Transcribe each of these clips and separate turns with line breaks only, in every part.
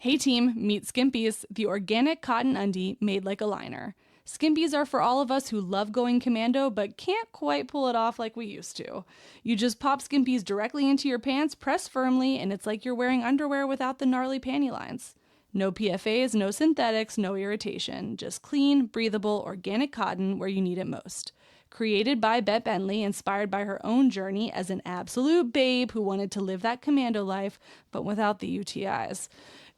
Hey team, meet Skimpies, the organic cotton undie made like a liner. Skimpies are for all of us who love going commando but can't quite pull it off like we used to. You just pop Skimpies directly into your pants, press firmly, and it's like you're wearing underwear without the gnarly panty lines. No PFAs, no synthetics, no irritation. Just clean, breathable, organic cotton where you need it most. Created by Bette Bentley, inspired by her own journey as an absolute babe who wanted to live that commando life, but without the UTIs.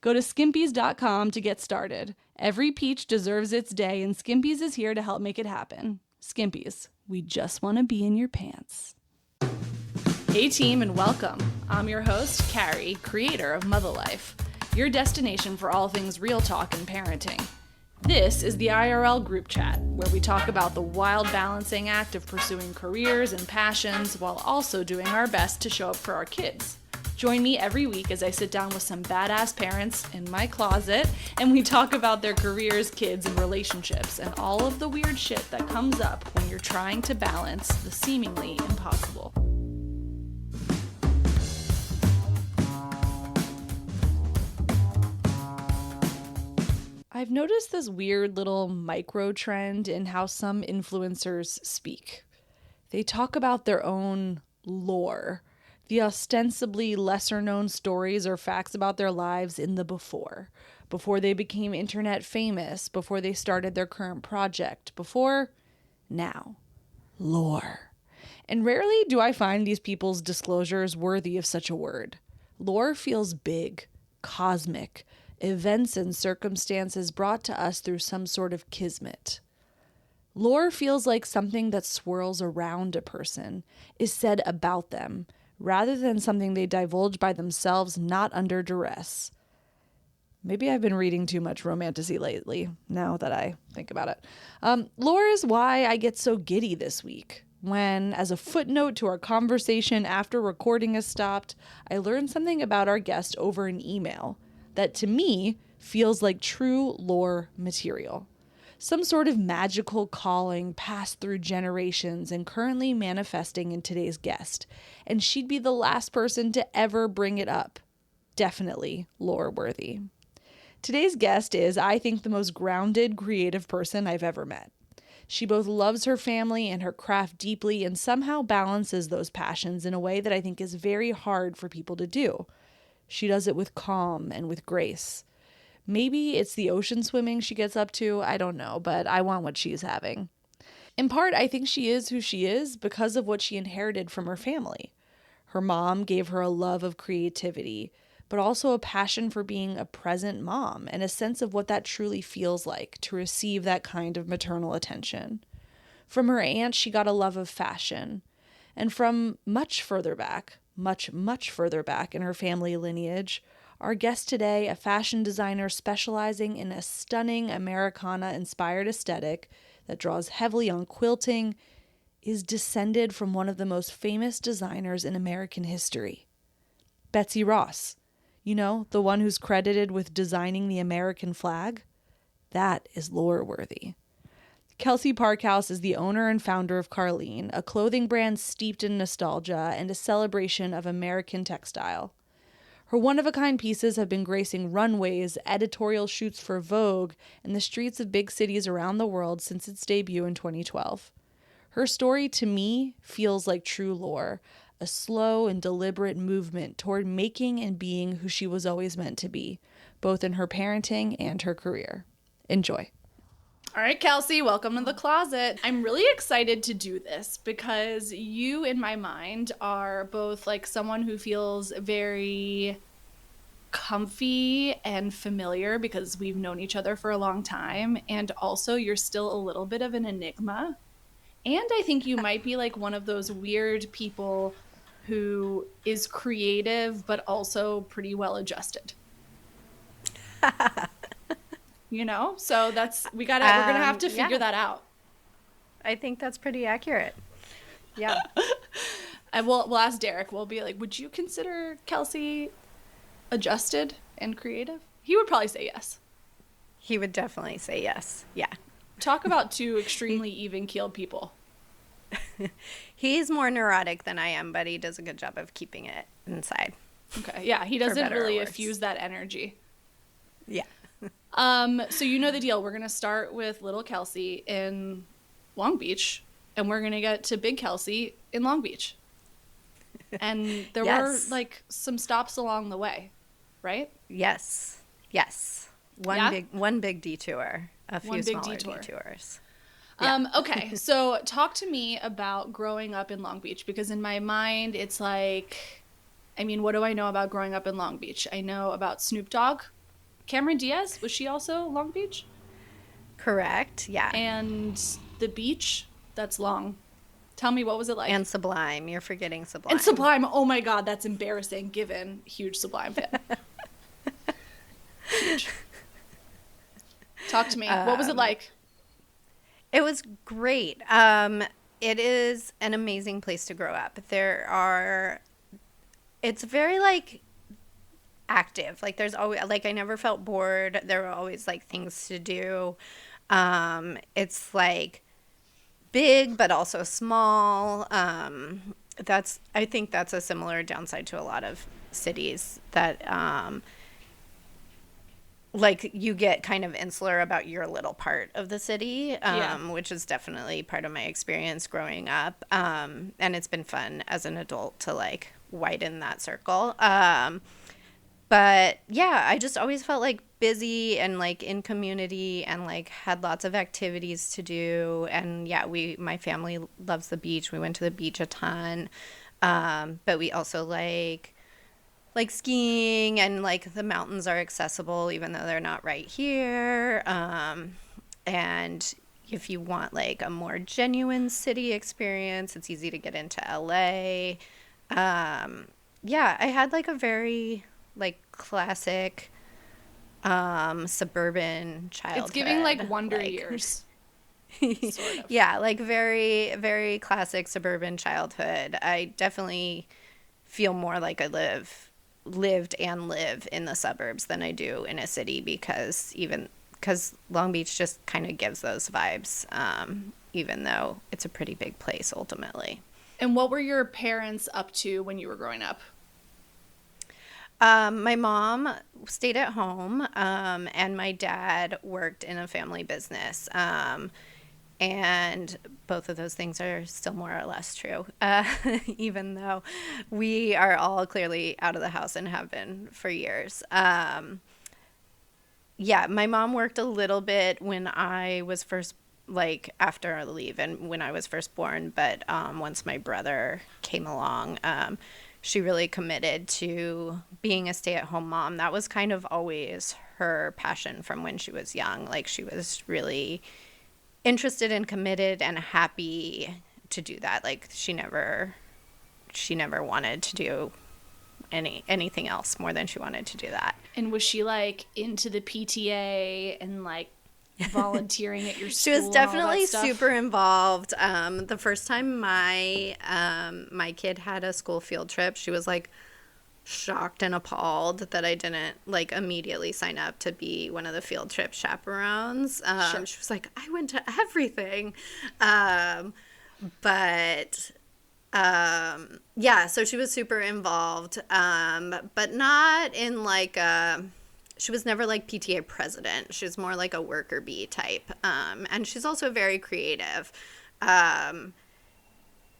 Go to skimpies.com to get started. Every peach deserves its day, and Skimpies is here to help make it happen. Skimpies, we just want to be in your pants. Hey team, and welcome. I'm your host, Carrie, creator of Mother Life, your destination for all things real talk and parenting. This is the IRL group chat, where we talk about the wild balancing act of pursuing careers and passions while also doing our best to show up for our kids. Join me every week as I sit down with some badass parents in my closet and we talk about their careers, kids, and relationships and all of the weird shit that comes up when you're trying to balance the seemingly impossible. I've noticed this weird little micro trend in how some influencers speak. They talk about their own lore, the ostensibly lesser-known stories or facts about their lives in the before they became internet famous, before they started their current project, before now. Lore. And rarely do I find these people's disclosures worthy of such a word. Lore feels big, cosmic, events and circumstances brought to us through some sort of kismet. Lore feels like something that swirls around a person, is said about them, rather than something they divulge by themselves, not under duress. Maybe I've been reading too much romantasy lately, now that I think about it. Lore is why I get so giddy this week, when, as a footnote to our conversation after recording has stopped, I learned something about our guest over an email that, to me, feels like true lore material. Some sort of magical calling passed through generations and currently manifesting in today's guest. And she'd be the last person to ever bring it up. Definitely lore-worthy. Today's guest is, I think, the most grounded, creative person I've ever met. She both loves her family and her craft deeply and somehow balances those passions in a way that I think is very hard for people to do. She does it with calm and with grace. Maybe it's the ocean swimming she gets up to, I don't know, but I want what she's having. In part, I think she is who she is because of what she inherited from her family. Her mom gave her a love of creativity, but also a passion for being a present mom and a sense of what that truly feels like to receive that kind of maternal attention. From her aunt, she got a love of fashion. And from much further back in her family lineage, our guest today, a fashion designer specializing in a stunning Americana-inspired aesthetic that draws heavily on quilting, is descended from one of the most famous designers in American history. Betsy Ross. You know, the one who's credited with designing the American flag? That is lore-worthy. Kelsy Parkhouse is the owner and founder of Carleen, a clothing brand steeped in nostalgia and a celebration of American textile. Her one-of-a-kind pieces have been gracing runways, editorial shoots for Vogue, and the streets of big cities around the world since its debut in 2012. Her story, to me, feels like true lore, a slow and deliberate movement toward making and being who she was always meant to be, both in her parenting and her career. Enjoy. All right, Kelsy, welcome to the closet. I'm really excited to do this because you, in my mind, are both like someone who feels very comfy and familiar because we've known each other for a long time, and also you're still a little bit of an enigma. And I think you might be like one of those weird people who is creative but also pretty well adjusted. You know, so we're gonna have to figure that out.
I think that's pretty accurate. Yeah.
And we'll ask Derek. We'll be like, would you consider Kelsy adjusted and creative? He would probably say yes.
He would definitely say yes. Yeah.
Talk about two extremely even-keeled people.
He's more neurotic than I am, but he does a good job of keeping it inside.
Okay, yeah, he doesn't really effuse that energy.
Yeah.
So you know the deal. We're going to start with little Kelsy in Long Beach, and we're going to get to big Kelsy in Long Beach. And there were
Yes.
like some stops along the way, right?
Yes. Yes. One big detour. A few
One big
smaller
detour.
detours. Yeah.
Okay, so talk to me about growing up in Long Beach, because in my mind, it's like, I mean, what do I know about growing up in Long Beach? I know about Snoop Dogg. Cameron Diaz, was she also Long Beach?
Correct. Yeah.
And the beach, that's long. Tell me, what was it like?
And Sublime. You're forgetting Sublime.
And Sublime, oh my God, that's embarrassing, given huge Sublime fan. Huge. Talk to me. What was it like?
It was great. It is an amazing place to grow up. It's very like active. Like there's always, like I never felt bored. There were always like things to do. It's like big but also small. I think that's a similar downside to a lot of cities that like you get kind of insular about your little part of the city, which is definitely part of my experience growing up. And it's been fun as an adult to like widen that circle. But yeah, I just always felt like busy and like in community and like had lots of activities to do. And yeah, my family loves the beach. We went to the beach a ton. But we also like skiing, and like the mountains are accessible even though they're not right here. And if you want like a more genuine city experience, it's easy to get into LA. Yeah, I had like a very like classic suburban childhood.
It's giving like Wonder Years. Sort of.
Yeah, like very, very classic suburban childhood. I definitely feel more like I lived and live in the suburbs than I do in a city, because Long Beach just kind of gives those vibes, even though it's a pretty big place ultimately.
And what were your parents up to when you were growing up?
My mom stayed at home, and my dad worked in a family business. And both of those things are still more or less true, even though we are all clearly out of the house and have been for years. Yeah, my mom worked a little bit when I was first, like after I leave and when I was first born. But once my brother came along, she really committed to being a stay-at-home mom. That was kind of always her passion from when she was young. Like she was really interested and committed and happy to do that. Like she never wanted to do anything else more than she wanted to do that.
And was she like into the PTA and like volunteering at your school?
She was definitely super involved. The first time my kid had a school field trip, she was like shocked and appalled that I didn't like immediately sign up to be one of the field trip chaperones.
Sure.
She was like, I went to everything. But yeah, so she was super involved, but not in like she was never like PTA president. She was more like a worker bee type. And she's also very creative.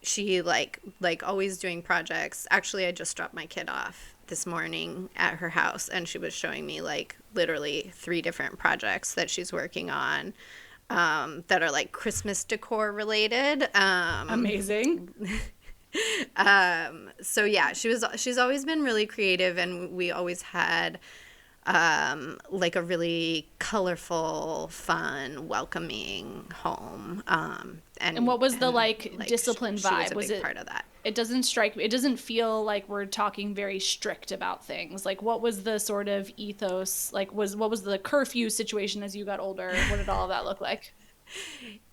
She like always doing projects. Actually, I just dropped my kid off this morning at her house, and she was showing me like literally 3 different projects that she's working on, that are like Christmas decor related.
Amazing.
So yeah, she's always been really creative, and we always had like a really colorful, fun, welcoming home. And
what was the like discipline vibe?
Was a big part of that.
It doesn't feel like we're talking very strict about things. Like what was the sort of ethos? Like what was the curfew situation as you got older? What did all of that look like?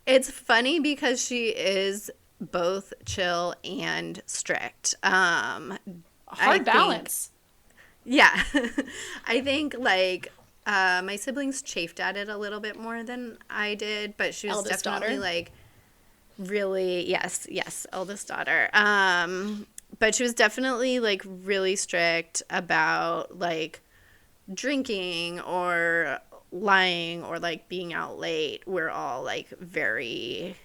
It's funny because she is both chill and strict.
Hard balance.
Yeah. I think like my siblings chafed at it a little bit more than I did, but she was
Eldest
definitely
daughter?
like really, yes, eldest daughter. But she was definitely like really strict about like drinking or lying or like being out late, we're all like very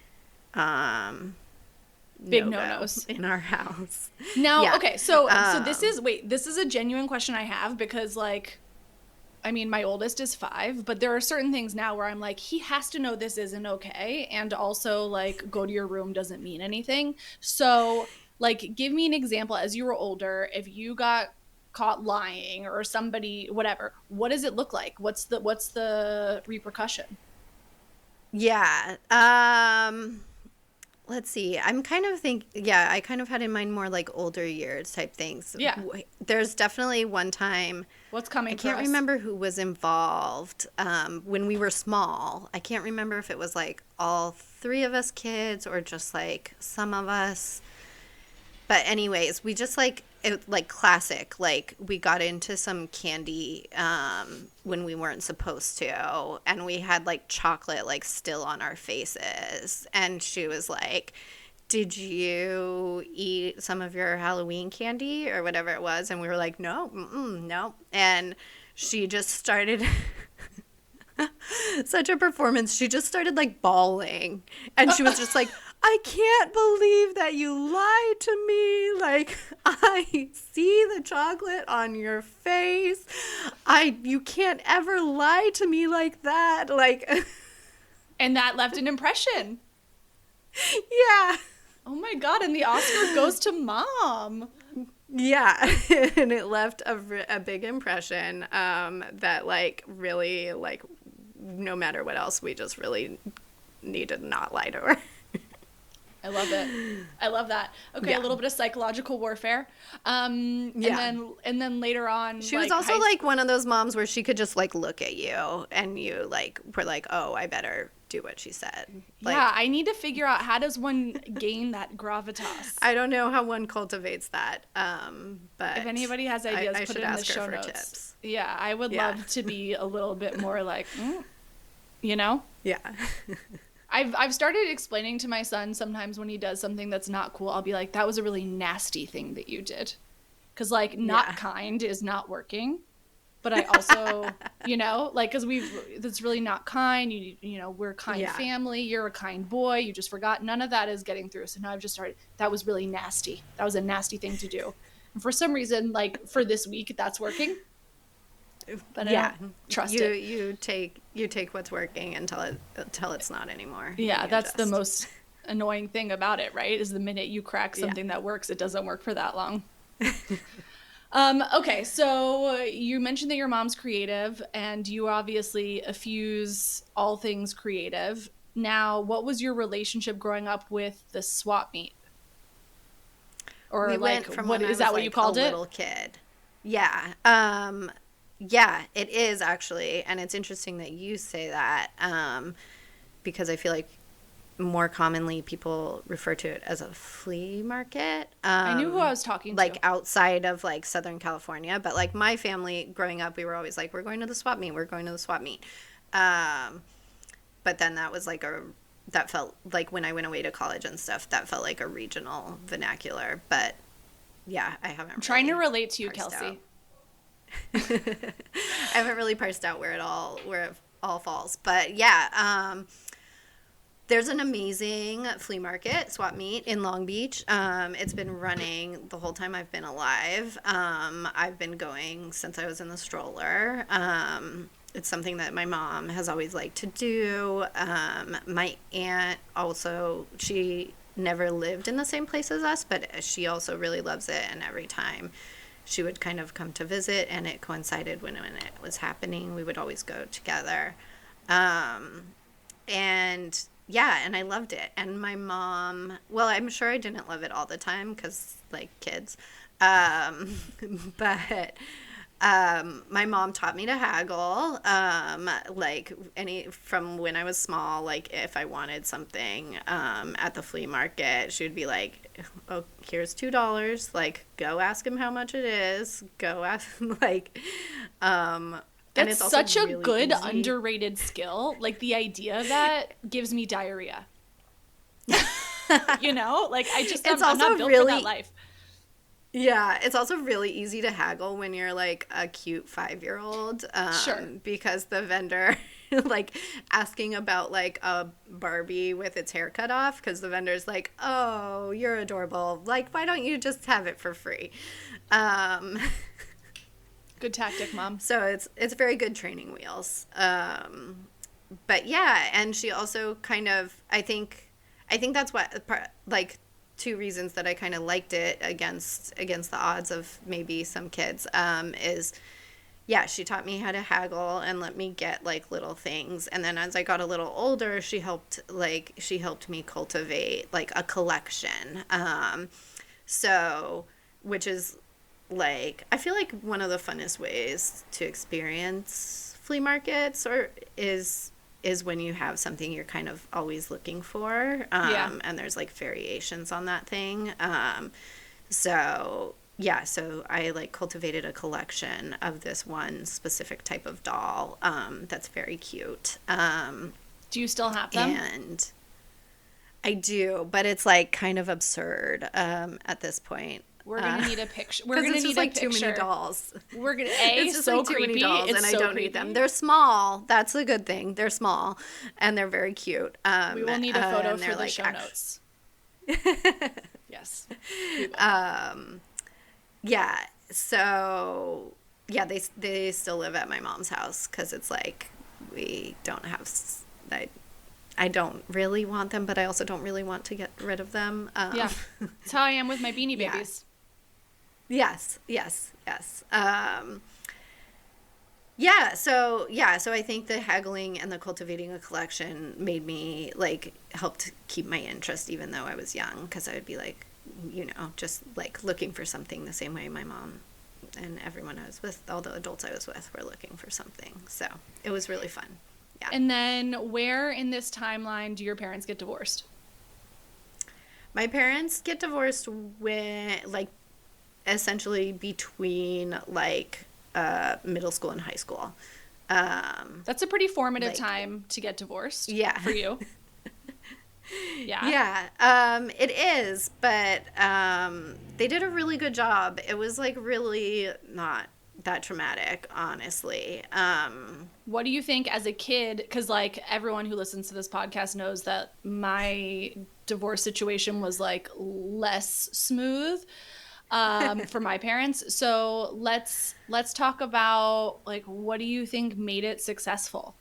Big
no-go
no-nos
in our house.
Now,
Yeah.
okay, so this is a genuine question I have, because like, I mean, my oldest is 5, but there are certain things now where I'm like, he has to know this isn't okay, and also like, go to your room doesn't mean anything. So like, give me an example as you were older, if you got caught lying or somebody whatever, what does it look like? What's the repercussion?
Yeah. Let's see. I'm kind of I kind of had in mind more like older years type things.
Yeah.
There's definitely one time,
What's coming
I
for
can't
us?
remember who was involved when we were small. I can't remember if it was like all 3 of us kids or just like some of us. But anyways, we just like classic, like we got into some candy when we weren't supposed to, and we had like chocolate like still on our faces, and she was like, did you eat some of your Halloween candy or whatever it was? And we were like, no, no. And she just started such a performance. She just started like bawling, and she was just like, I can't believe that you lied to me. Like, I see the chocolate on your face. You can't ever lie to me like that. Like,
And that left an impression.
yeah.
Oh my God, and the Oscar goes to Mom.
Yeah. And it left a big impression that like really like no matter what else, we just really need to not lie to her.
I love it. I love that. Okay,
Yeah.
a little bit of psychological warfare.
Yeah.
And then later on,
She was also like one of those moms where she could just like look at you and you like were like, oh, I better do what she said. Like,
yeah, I need to figure out, how does one gain that gravitas?
I don't know how one cultivates that. But
If anybody has ideas,
I
put
should
it in the
ask her
show
for
notes.
tips.
Yeah, I would
Yeah.
love to be a little bit more like, you know?
Yeah.
I've started explaining to my son sometimes when he does something that's not cool, I'll be like, that was a really nasty thing that you did. Because, like, not kind is not working. But I also, you know, like, because that's really not kind. You know, we're a kind family. You're a kind boy. You just forgot. None of that is getting through. So now I've just started, that was really nasty. That was a nasty thing to do. And for some reason, like, for this week, that's working. But I don't trust it.
You take what's working until it's not anymore.
Yeah, that's the most annoying thing about it, right? Is the minute you crack something that works, it doesn't work for that long. Okay, so you mentioned that your mom's creative, and you obviously effuse all things creative. Now, what was your relationship growing up with the swap meet? Or
we
like,
went from
what
when
is
I was
that? What
like
you called
a
it?
Little kid. Yeah. Yeah, it is actually, and it's interesting that you say that because I feel like more commonly people refer to it as a flea market.
I knew who I was talking to.
Like outside of like Southern California, but like my family growing up, we were always like, we're going to the swap meet. We're going to the swap meet. But then that was like that felt like when I went away to college and stuff, that felt like a regional vernacular. But yeah, I haven't.
I'm trying to relate to you, Kelsey.
I haven't really parsed out where it all falls, but yeah, there's an amazing flea market, swap meet in Long Beach. It's been running the whole time I've been alive. I've been going since I was in the stroller. It's something that my mom has always liked to do. My aunt also, she never lived in the same place as us, but she also really loves it, and every time she would kind of come to visit, and it coincided when it was happening. We would always go together. And yeah, and I loved it. And my mom, well, I'm sure I didn't love it all the time because, like, kids. But my mom taught me to haggle, like from when I was small. Like if I wanted something at the flea market, she would be like, "Oh, here's $2. Like, go ask him how much it is. Go ask like." And
That's
it's also
such a
really
good
easy.
underrated skill. Like the idea of that gives me diarrhea. You know, like I'm not built for that life.
Yeah, it's also really easy to haggle when you're like a cute 5-year-old.
Sure.
Because the vendor, like asking about like a Barbie with its hair cut off, because the vendor's like, oh, you're adorable. Like, why don't you just have it for free? Um,
Good tactic, Mom.
so it's very good training wheels. But yeah, and she also kind of, I think that's what, like, two reasons that I kind of liked it against the odds of maybe some kids, is, yeah, she taught me how to haggle and let me get like little things. And then as I got a little older, she helped me cultivate like a collection. So, which is like, I feel like one of the funnest ways to experience flea markets is when you have something you're kind of always looking for. And there's like variations on that thing. So yeah, so I like cultivated a collection of this one specific type of doll, that's very cute.
Do you still have them?
And I do, but it's like kind of absurd, at this point.
We're gonna need a picture. We're gonna need
like
a picture.
Too many dolls.
We're gonna
It's just
so
like too
creepy.
many dolls,
It's
and I
so
don't
creepy.
need them. They're small. That's a good thing. They're small, and they're very cute.
We will need a photo for the
like
show notes. Yes.
Yeah. So yeah, they still live at my mom's house because it's like we don't have. I don't really want them, but I also don't really want to get rid of them.
Yeah, that's how I am with my Beanie Babies.
Yes. So I think the haggling and the cultivating a collection made me like helped keep my interest even though I was young, because I would be like, just like looking for something the same way my mom and everyone I was with, all the adults I was with, were looking for something. So it was really fun. Yeah.
And then where in this timeline do your parents get divorced?
My parents get divorced when like essentially between like middle school and high school.
That's a pretty formative time to get divorced.
Yeah.
For you. Yeah.
Yeah. It is, but they did a really good job. It was like really not that traumatic, honestly.
What do you think as a kid? Because like everyone who listens to this podcast knows that my divorce situation was like less smooth for my parents. So let's talk about like, what do you think made it successful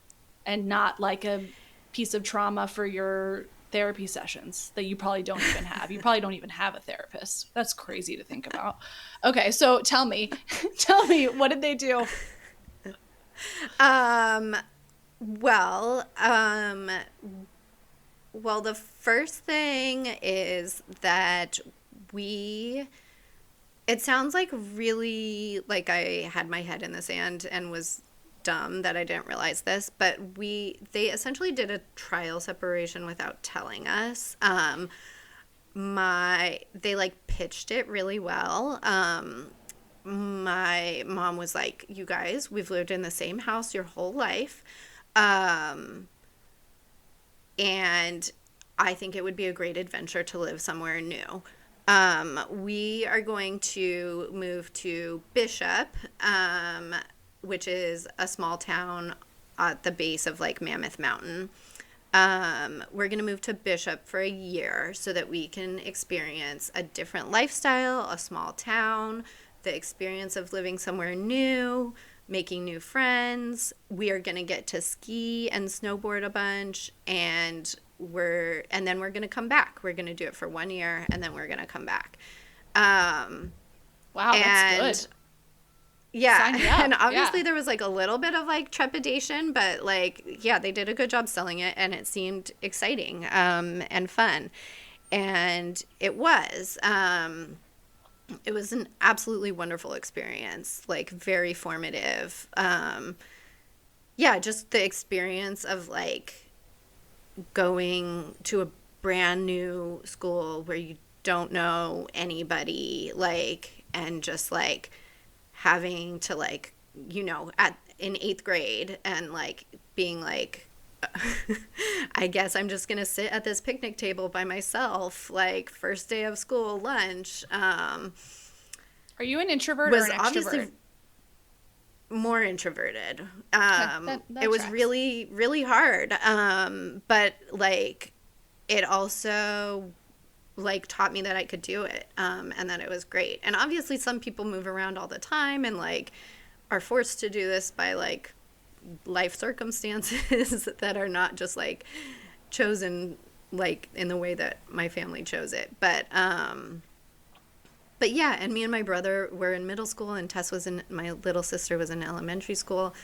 and not like a piece of trauma for your therapy sessions that you probably don't even have. You probably don't even have a therapist. That's crazy to think about. Okay, so tell me, what did they do?
Well, the first thing is that it sounds like really like I had my head in the sand and was dumb that I didn't realize this, but they essentially did a trial separation without telling us. They like pitched it really well. My mom was like, you guys, we've lived in the same house your whole life. And I think it would be a great adventure to live somewhere new. We are going to move to Bishop, which is a small town at the base of like Mammoth Mountain. We're going to move to Bishop for a year so that we can experience a different lifestyle, a small town, the experience of living somewhere new, making new friends. We are going to get to ski and snowboard a bunch, and then we're going to come back. We're going to do it for 1 year, and then we're going to come back.
Wow, that's good.
Yeah, and obviously there was like a little bit of like trepidation, but like, yeah, they did a good job selling it, and it seemed exciting and fun, and it was. It was an absolutely wonderful experience, like very formative. Just the experience of like going to a brand new school where you don't know anybody, like, and just like having to like, in 8th grade and like being like, I guess I'm just going to sit at this picnic table by myself, like first day of school lunch.
Are you an introvert or
was
an
obviously
extrovert?
more introverted.
That
It was
tracks.
really, really hard. But like, it also like taught me that I could do it, and that it was great. And obviously some people move around all the time and like are forced to do this by like life circumstances that are not just like chosen like in the way that my family chose it. But yeah, and me and my brother were in middle school, and my little sister was in elementary school,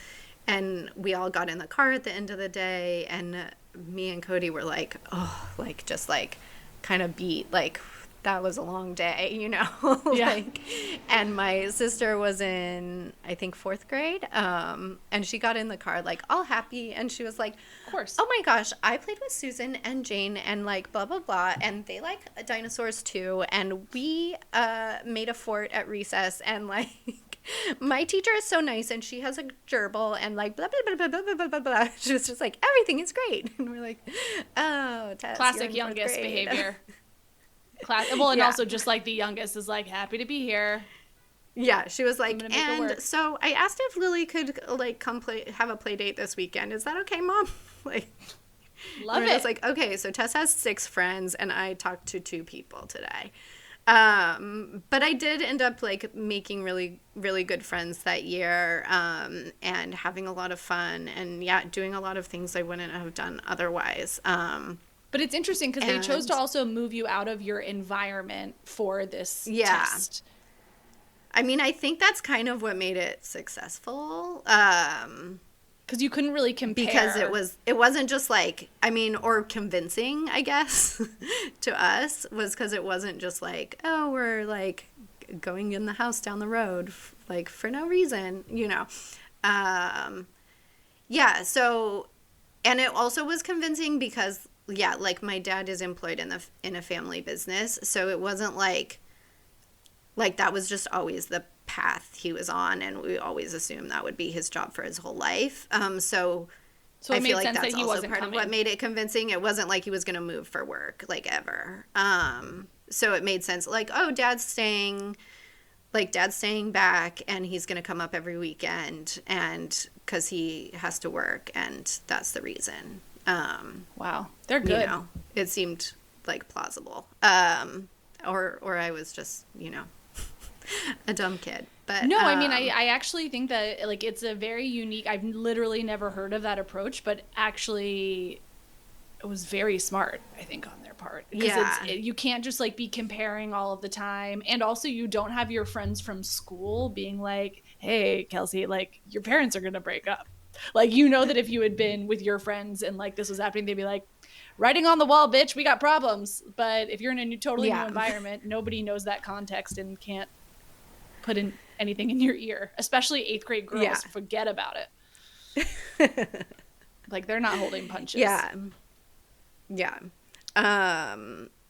and we all got in the car at the end of the day, and me and Cody were like, oh, like just like kind of beat, like that was a long day, you know?
Yeah.
Like, and my sister was in, I think, 4th grade, and she got in the car like all happy, and she was like,
Of course.
oh my gosh, I played with Susan and Jane and like blah blah blah, and they like dinosaurs too, and we made a fort at recess, and like my teacher is so nice, and she has a gerbil, and like blah blah blah blah blah blah blah blah. She was just like, everything is great, and we're like, oh, Tess,
Classic
you're in 4th
youngest
grade.
behavior. Well, and
Yeah.
also just like the youngest is like happy to be here.
Yeah, she was like,
gonna make it work.
and so I asked if Lily could like come have a play date this weekend. Is that okay, Mom? Like,
Love
and
it.
I was like, okay, so Tess has 6 friends, and I talked to 2 people today. But I did end up like making really, really good friends that year, and having a lot of fun, and yeah, doing a lot of things I wouldn't have done otherwise.
But it's interesting because they chose
And-
to also move you out of your environment for this
Yeah.
test.
I mean, I think that's kind of what made it successful.
Because you couldn't really compare.
Because it wasn't just like, I mean, or convincing, I guess, to us, was because it wasn't just like, oh, we're like going in the house down the road, like for no reason, you know. Yeah, so, and it also was convincing because, yeah, like my dad is employed in a family business, so it wasn't like that was just always the path he was on, and we always assumed that would be his job for his whole life. So
So it
I
made
feel like
sense
that's
that he
also
wasn't
part
coming.
of what made it convincing. It wasn't like he was going to move for work, like, ever. So it made sense. Like, oh, dad's staying back, and he's going to come up every weekend, and because he has to work, and that's the reason.
Wow, they're good.
You know, it seemed like plausible. Or I was just, you know, a dumb kid. But
No, I mean, I actually think that like it's a very unique. I've literally never heard of that approach, but actually, it was very smart, I think, on their part.
Yeah.
You can't just like be comparing all of the time, and also you don't have your friends from school being like, "Hey, Kelsey, like your parents are gonna break up." Like, you know that if you had been with your friends and like this was happening, they'd be like, "Writing on the wall, bitch, we got problems." But if you're in a totally new
Yeah.
environment, nobody knows that context and can't put in anything in your ear, especially 8th grade girls.
Yeah.
Forget about it. Like, they're not holding punches.
Yeah.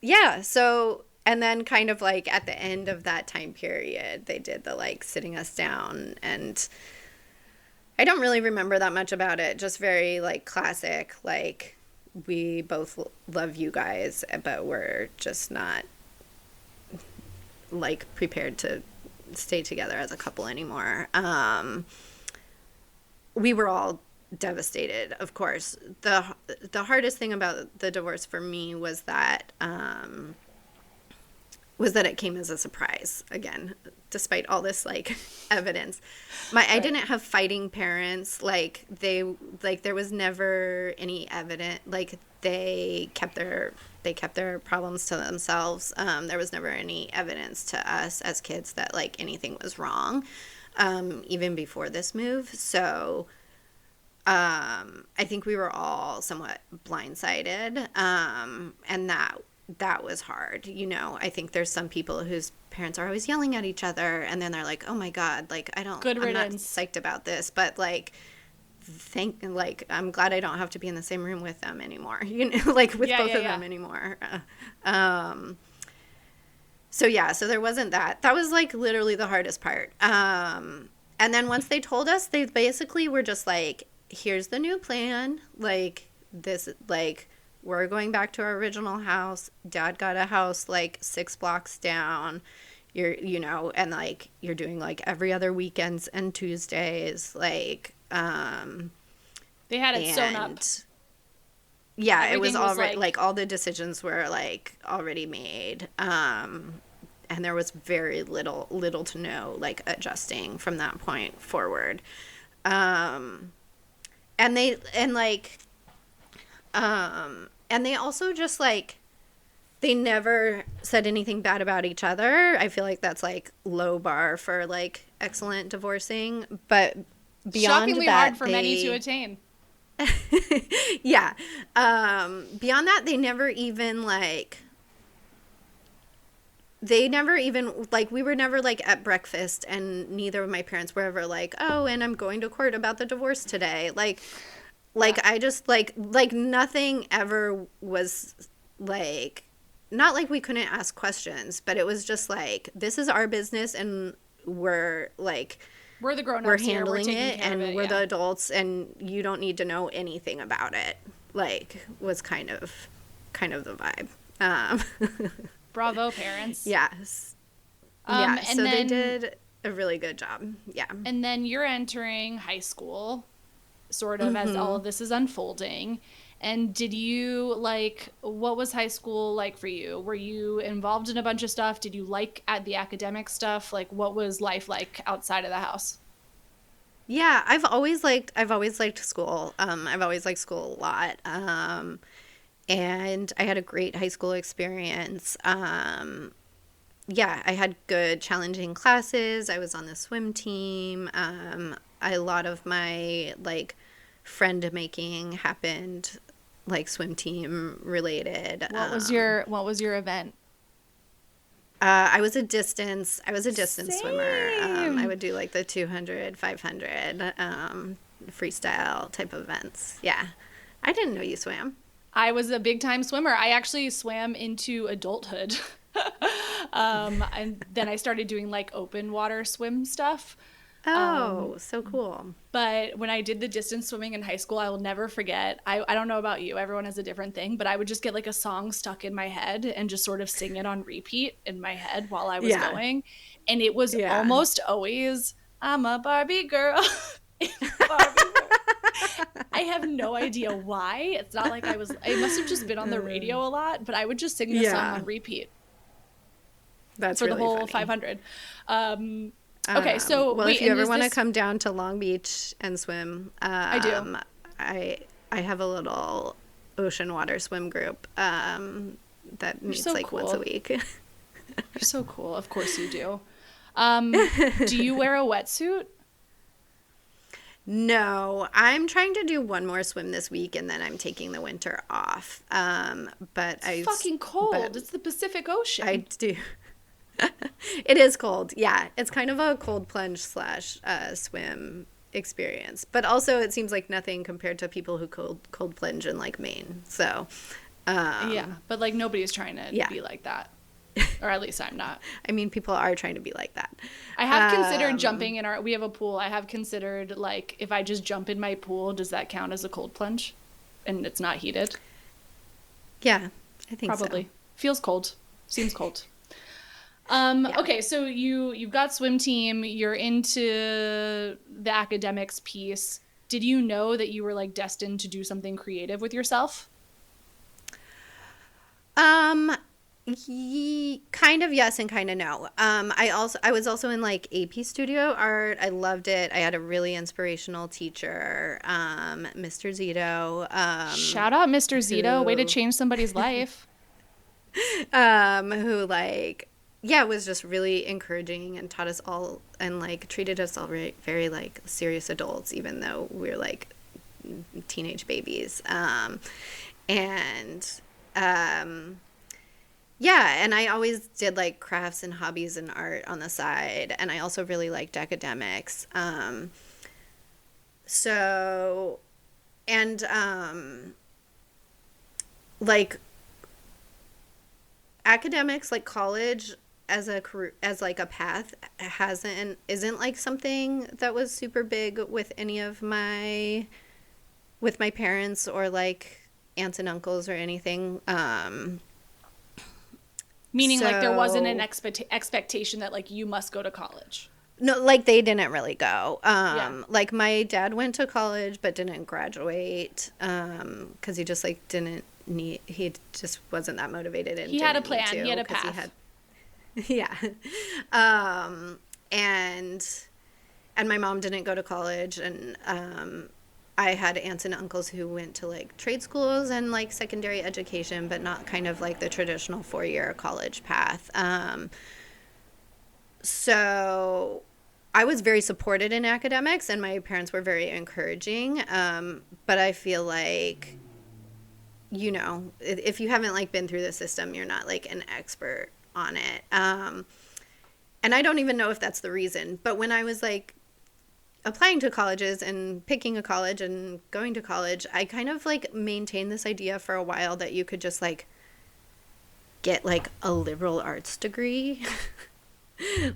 Yeah. So, and then kind of like at the end of that time period, they did the like sitting us down, and I don't really remember that much about it. Just very like classic, like, we both love you guys, but we're just not like prepared to stay together as a couple anymore. We were all devastated, of course. The hardest thing about the divorce for me was that it came as a surprise again, despite all this like evidence. I didn't have fighting parents. Like, there was never any evidence. Like, they kept their problems to themselves. There was never any evidence to us as kids that like anything was wrong, even before this move. So I think we were all somewhat blindsided, and that was hard. You know, I think there's some people whose parents are always yelling at each other, and then they're like, oh my God, like, I'm not psyched about this, but like, I'm glad I don't have to be in the same room with them anymore, you know, like with both of them anymore. So there wasn't that. That was like literally the hardest part. And then once they told us, they basically were just like, here's the new plan. Like, this, like, we're going back to our original house. Dad got a house like 6 blocks down. you're, you know, and like you're doing like every other weekends and Tuesdays, like
they had it sewn up.
Yeah,
Everything
it was
was
already like all the decisions were like already made. And there was very little to no like adjusting from that point forward. And they also just like they never said anything bad about each other. I feel like that's like low bar for like excellent divorcing, but beyond
shockingly
that,
hard for many to attain.
Yeah. Beyond that, they never even like we were never like at breakfast, and neither of my parents were ever like, oh, and I'm going to court about the divorce today. I just like nothing ever was like, not like we couldn't ask questions, but it was just like, this is our business, and we're
the grown-ups,
we're handling
it,
and we're the adults, and you don't need to know anything about it. Like, was kind of the vibe.
Bravo, parents.
Yes.
And
so
then,
they did a really good job. Yeah.
And then you're entering high school, sort of, as all of this is unfolding. And did you, like, what was high school like for you? Were you involved in a bunch of stuff? Did you like the academic stuff? Like, what was life like outside of the house?
Yeah, I've always liked school. I've always liked school a lot. And I had a great high school experience. Yeah, I had good, challenging classes. I was on the swim team. A lot of my, like, friend making happened, like, swim team related.
What was your event?
I was a distance swimmer.
Same.
I would do, like, the 200, 500 freestyle type events. Yeah. I didn't know you swam.
I was a big time swimmer. I actually swam into adulthood. And then I started doing like open water swim stuff.
Oh, so cool.
But when I did the distance swimming in high school, I will never forget. I don't know about you. Everyone has a different thing, but I would just get like a song stuck in my head and just sort of sing it on repeat in my head while I was going. And it was almost always, I'm a Barbie girl. Barbie girl. I have no idea why. It's not like I must have just been on the radio a lot, but I would just sing the song on repeat.
That's
for
really
the whole
funny.
500. Okay, so
well, if you ever want to come down to Long Beach and swim,
I do.
I have a little ocean water swim group that meets so like once a week.
You're so cool. Of course you do. Do you wear a wetsuit?
No, I'm trying to do one more swim this week, and then I'm taking the winter off. But
it's fucking cold. It's the Pacific Ocean.
I do. It is cold. Yeah, it's kind of a cold plunge / swim experience, but also it seems like nothing compared to people who cold plunge in like Maine. So,
yeah, but like nobody's trying to be like that, or at least I'm not.
I mean, people are trying to be like that.
I have considered jumping in we have a pool. I have considered, like, if I just jump in my pool, does that count as a cold plunge? And it's not heated?
Yeah, I think
probably.
So.
Feels cold. Seems cold. Okay, so you've got swim team, you're into the academics piece. Did you know that you were like destined to do something creative with yourself?
Kind of yes and kind of no. I was also in like AP studio art. I loved it. I had a really inspirational teacher, Mr. Zito.
Shout out Mr. Zito, way to change somebody's life.
Who like was just really encouraging and taught us all and like treated us all very, very like serious adults, even though we're like teenage babies. And I always did like crafts and hobbies and art on the side, and I also really liked academics. Like academics, like college as a career, as like a path, isn't like something that was super big with any of my parents or like aunts and uncles or anything.
Meaning, like, there wasn't an
So
expectation that, like, you must go to college.
no, like they didn't really go.
Yeah.
Like my dad went to college but didn't graduate because he just like didn't need. He just wasn't that motivated and
He had a
didn't need
plan.
to
He had a
'cause he
path.
had yeah. And my mom didn't go to college and I had aunts and uncles who went to like trade schools and like secondary education, but not kind of like the traditional 4-year college path. So I was very supported in academics and my parents were very encouraging. But I feel like, you know, if you haven't like been through the system, you're not like an expert on it. And I don't even know if that's the reason. But when I was like applying to colleges and picking a college and going to college, I kind of like maintained this idea for a while that you could just like get like a liberal arts degree.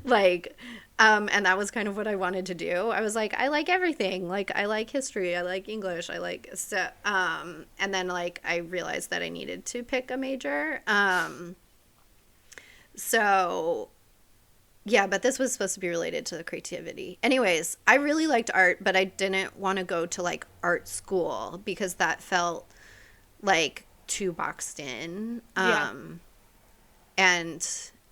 Like, and that was kind of what I wanted to do. I was like, I like everything. Like, I like history. I like English. I like, so, and then like, I realized that I needed to pick a major. So yeah, but this was supposed to be related to the creativity. Anyways, I really liked art, but I didn't want to go to like art school because that felt like too boxed in.
Yeah.
And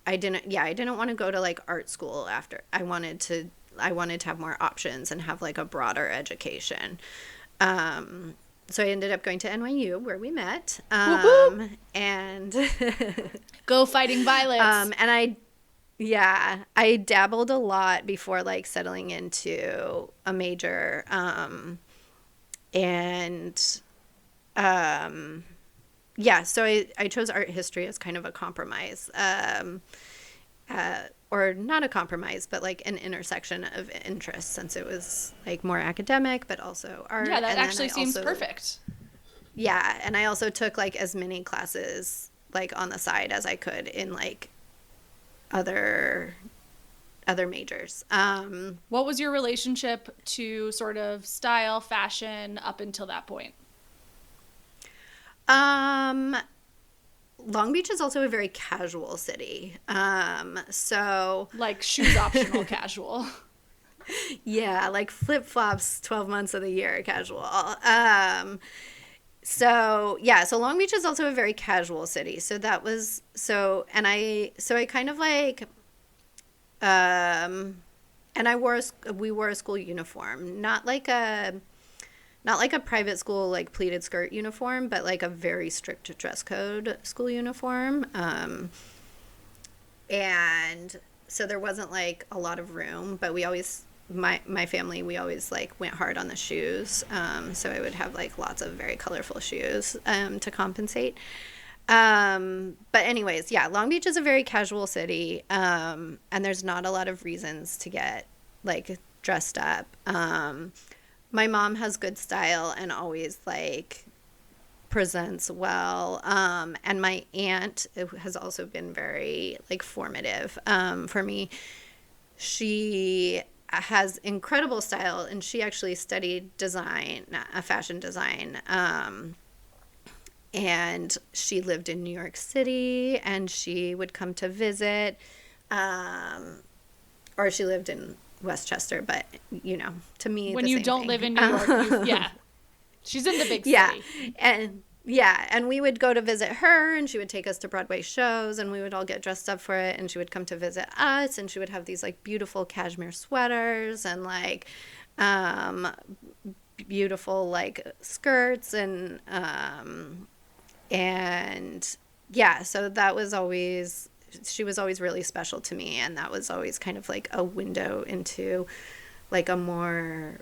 I didn't want to go to like art school after. I wanted to have more options and have like a broader education. So I ended up going to NYU where we met. And
Go Fighting Violets.
and I dabbled a lot before like settling into a major. So I chose art history as kind of a compromise. Or not a compromise, but like an intersection of interests since it was like more academic, but also art.
Yeah, that
And
actually
then
seems perfect.
Yeah, and I also took like as many classes like on the side as I could in like other majors.
What was your relationship to sort of style, fashion up until that point?
Long Beach is also a very casual city. So
Like shoes optional casual.
yeah, like flip-flops 12 months of the year casual. So Long Beach is also a very casual city. So that was I kind of like and we wore a school uniform, not like a private school like pleated skirt uniform, but like a very strict dress code school uniform. And so there wasn't like a lot of room, but we always my family, we always like went hard on the shoes. So I would have like lots of very colorful shoes to compensate. But anyways, yeah, Long Beach is a very casual city. And there's not a lot of reasons to get like dressed up. My mom has good style and always like presents well. And my aunt has also been very like formative for me. She has incredible style and she actually studied design, fashion design. And she lived in New York City and she would come to visit. Or she lived in Westchester, but you know, to me,
When you don't live in New York, yeah. She's in the big city.
And we would go to visit her and she would take us to Broadway shows and we would all get dressed up for it and she would come to visit us and she would have these like beautiful cashmere sweaters and like beautiful like skirts and yeah, so that was always, she was always really special to me and that was always kind of like a window into like a more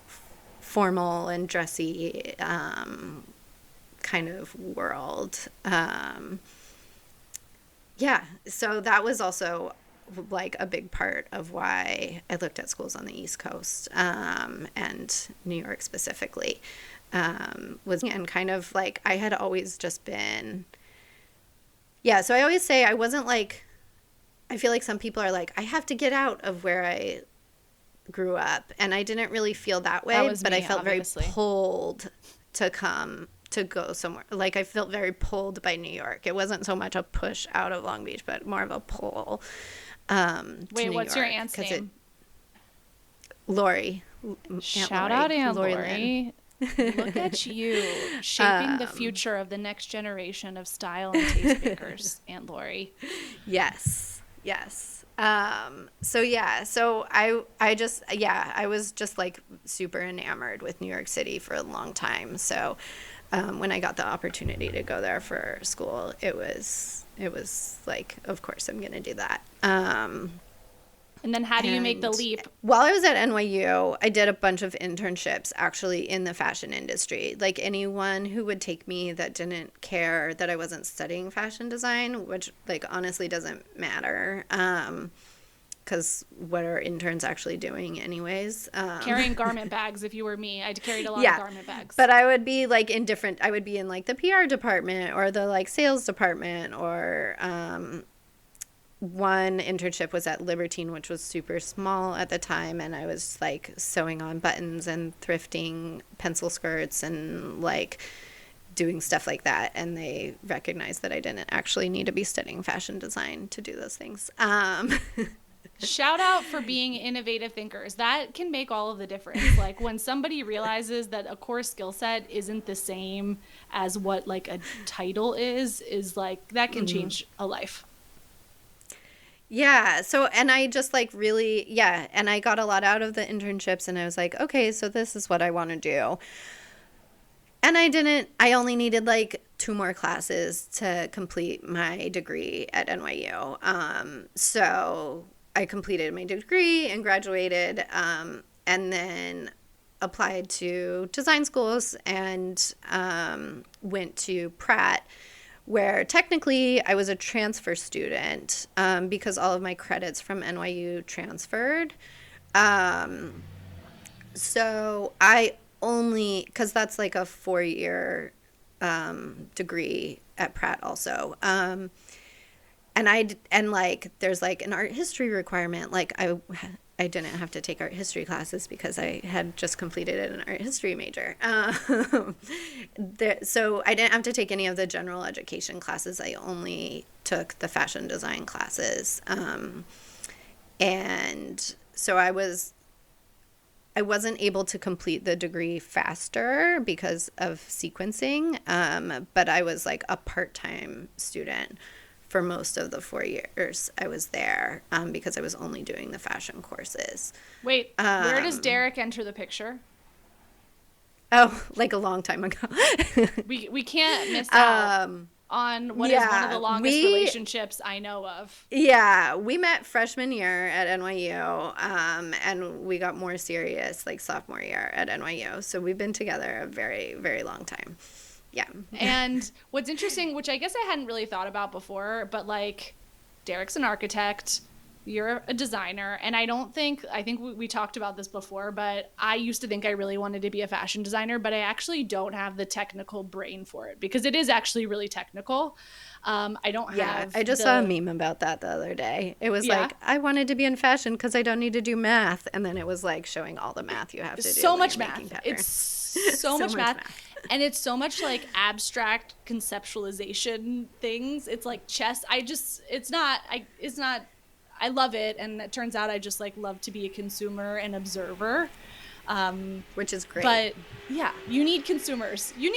formal and dressy kind of world. So that was also like a big part of why I looked at schools on the East Coast and New York specifically. And kind of like I had always just been, so I always say I wasn't like, I feel like some people are like, I have to get out of where I grew up, and I didn't really feel that way, but I felt obviously very pulled to come to go somewhere. Like, I felt very pulled by New York. It wasn't so much a push out of Long Beach, but more of a pull to
Wait,
New
what's
York,
your aunt's name?
Lori.
Shout out Aunt Lori.
Lynn.
Look at you, shaping the future of the next generation of style and tastemakers, Aunt Lori.
Yes. So I was just like super enamored with New York City for a long time. So when I got the opportunity to go there for school, it was like, of course I'm going to do that.
And then how do you make the leap?
While I was at NYU, I did a bunch of internships actually in the fashion industry. Like, anyone who would take me that didn't care that I wasn't studying fashion design, which, like, honestly doesn't matter, because what are interns actually doing anyways?
Carrying garment bags. If you were me, I'd carried a lot of garment bags.
But I would be like I would be in like the PR department or the like sales department, or one internship was at Libertine, which was super small at the time, and I was like sewing on buttons and thrifting pencil skirts and like doing stuff like that, and they recognized that I didn't actually need to be studying fashion design to do those things.
Shout out for being innovative thinkers. That can make all of the difference. Like, when somebody realizes that a core skill set isn't the same as what like a title is like, that can change a life.
Yeah. So, and I just like really, and I got a lot out of the internships, and I was like, okay, so this is what I want to do. And I only needed like 2 more classes to complete my degree at NYU. So I completed my degree and graduated, and then applied to design schools and went to Pratt, where technically I was a transfer student because all of my credits from NYU transferred. So I only, because that's like a 4-year degree at Pratt also. And like there's like an art history requirement. Like I didn't have to take art history classes because I had just completed an art history major. So I didn't have to take any of the general education classes. I only took the fashion design classes. And so I wasn't able to complete the degree faster because of sequencing, but I was like a part-time student for most of the 4 years I was there, because I was only doing the fashion courses.
Wait, where does Derek enter the picture?
Oh, like a long time ago.
we can't miss out on what is one of the longest relationships I know of.
Yeah, we met freshman year at NYU, and we got more serious like sophomore year at NYU. So we've been together a very, very long time. Yeah.
And what's interesting, which I guess I hadn't really thought about before, but like Derek's an architect, you're a designer, and I think we talked about this before, but I used to think I really wanted to be a fashion designer, but I actually don't have the technical brain for it because it is actually really technical. I don't have.
I just saw a meme about that the other day. It was like, I wanted to be in fashion because I don't need to do math, and then it was like showing all the math you have to do.
So much math. It's so much math. And it's so much like abstract conceptualization things. It's like chess. I love it. And it turns out I just like love to be a consumer and observer.
Which is great.
But yeah, you need consumers. Yeah,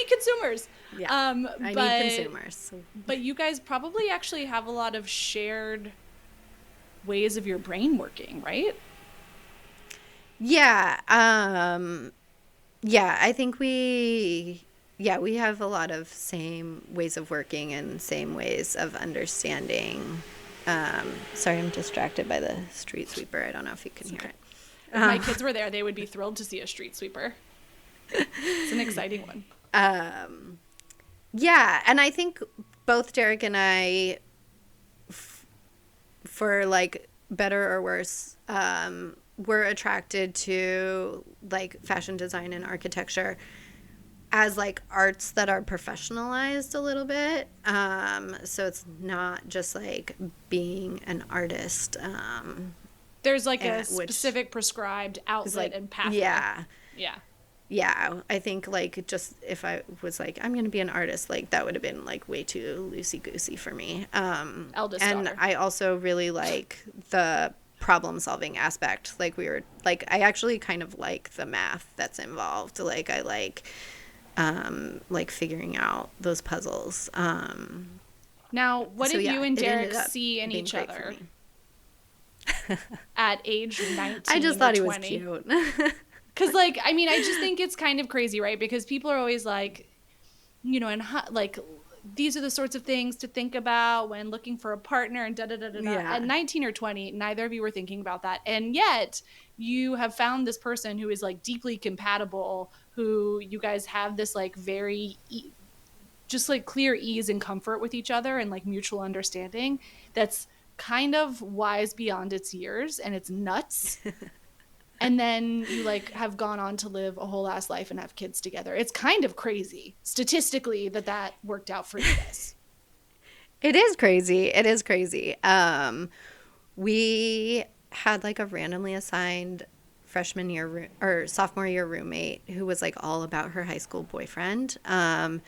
I need consumers.
But you guys probably actually have a lot of shared ways of your brain working, right?
Yeah. Yeah, I think we have a lot of same ways of working and same ways of understanding. Sorry, I'm distracted by the street sweeper. I don't know if you can hear it.
If my kids were there, they would be thrilled to see a street sweeper. It's an exciting one.
Yeah, and I think both Derek and I, for like better or worse, were attracted to like fashion design and architecture as like arts that are professionalized a little bit. So it's not just like being an artist.
There's like a specific prescribed outlet and pathway.
Yeah. Yeah, I think like just if I was like I'm gonna be an artist, like that would have been like way too loosey goosey for me.
Eldest
And
daughter.
I also really like the problem solving aspect. Like we were like I actually kind of like the math that's involved. Like I like figuring out those puzzles.
Now, what
So
did you
yeah,
and
it
Derek
ended up
see in
being
each
great for
other
me.
at age 19
I just
or
thought he was
20?
cute.
Because, like, I mean, I just think it's kind of crazy, right? Because people are always like, and like, these are the sorts of things to think about when looking for a partner and da da da da da.
Yeah.
At 19 or 20, neither of you were thinking about that. And yet, you have found this person who is like deeply compatible, who you guys have this like very just like clear ease and comfort with each other and like mutual understanding that's kind of wise beyond its years, and it's nuts. And then you like have gone on to live a whole ass life and have kids together. It's kind of crazy statistically that worked out for you guys.
It is crazy. It is crazy. We had like a randomly assigned freshman year or sophomore year roommate who was like all about her high school boyfriend. And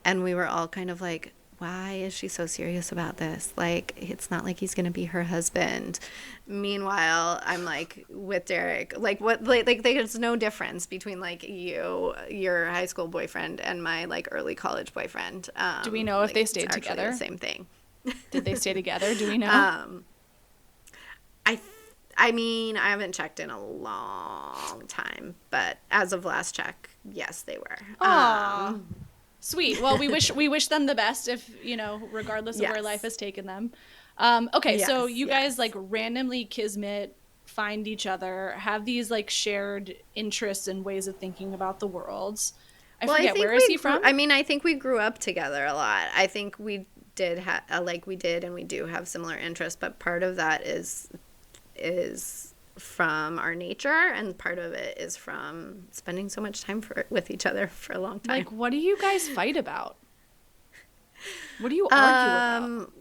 we were all kind of like, why is she so serious about this? Like, it's not like he's going to be her husband. Meanwhile, I'm like with Derek, like what, like there's no difference between like your high school boyfriend and my like early college boyfriend.
Do we know if
like,
they stayed
it's
together?
the same thing.
Did they stay together? Do we know?
I mean, I haven't checked in a long time, but as of last check, yes, they were.
Aww. Sweet. Well, we wish them the best if, regardless of
Yes.
where life has taken them. Okay, so you guys like randomly kismet find each other, have these like shared interests and ways of thinking about the world. I forget, where is he from?
I mean, I think we grew up together a lot. I think we did have we did and we do have similar interests, but part of that is from our nature, and part of it is from spending so much time with each other for a long time.
Like, what do you guys fight about? What do you argue about?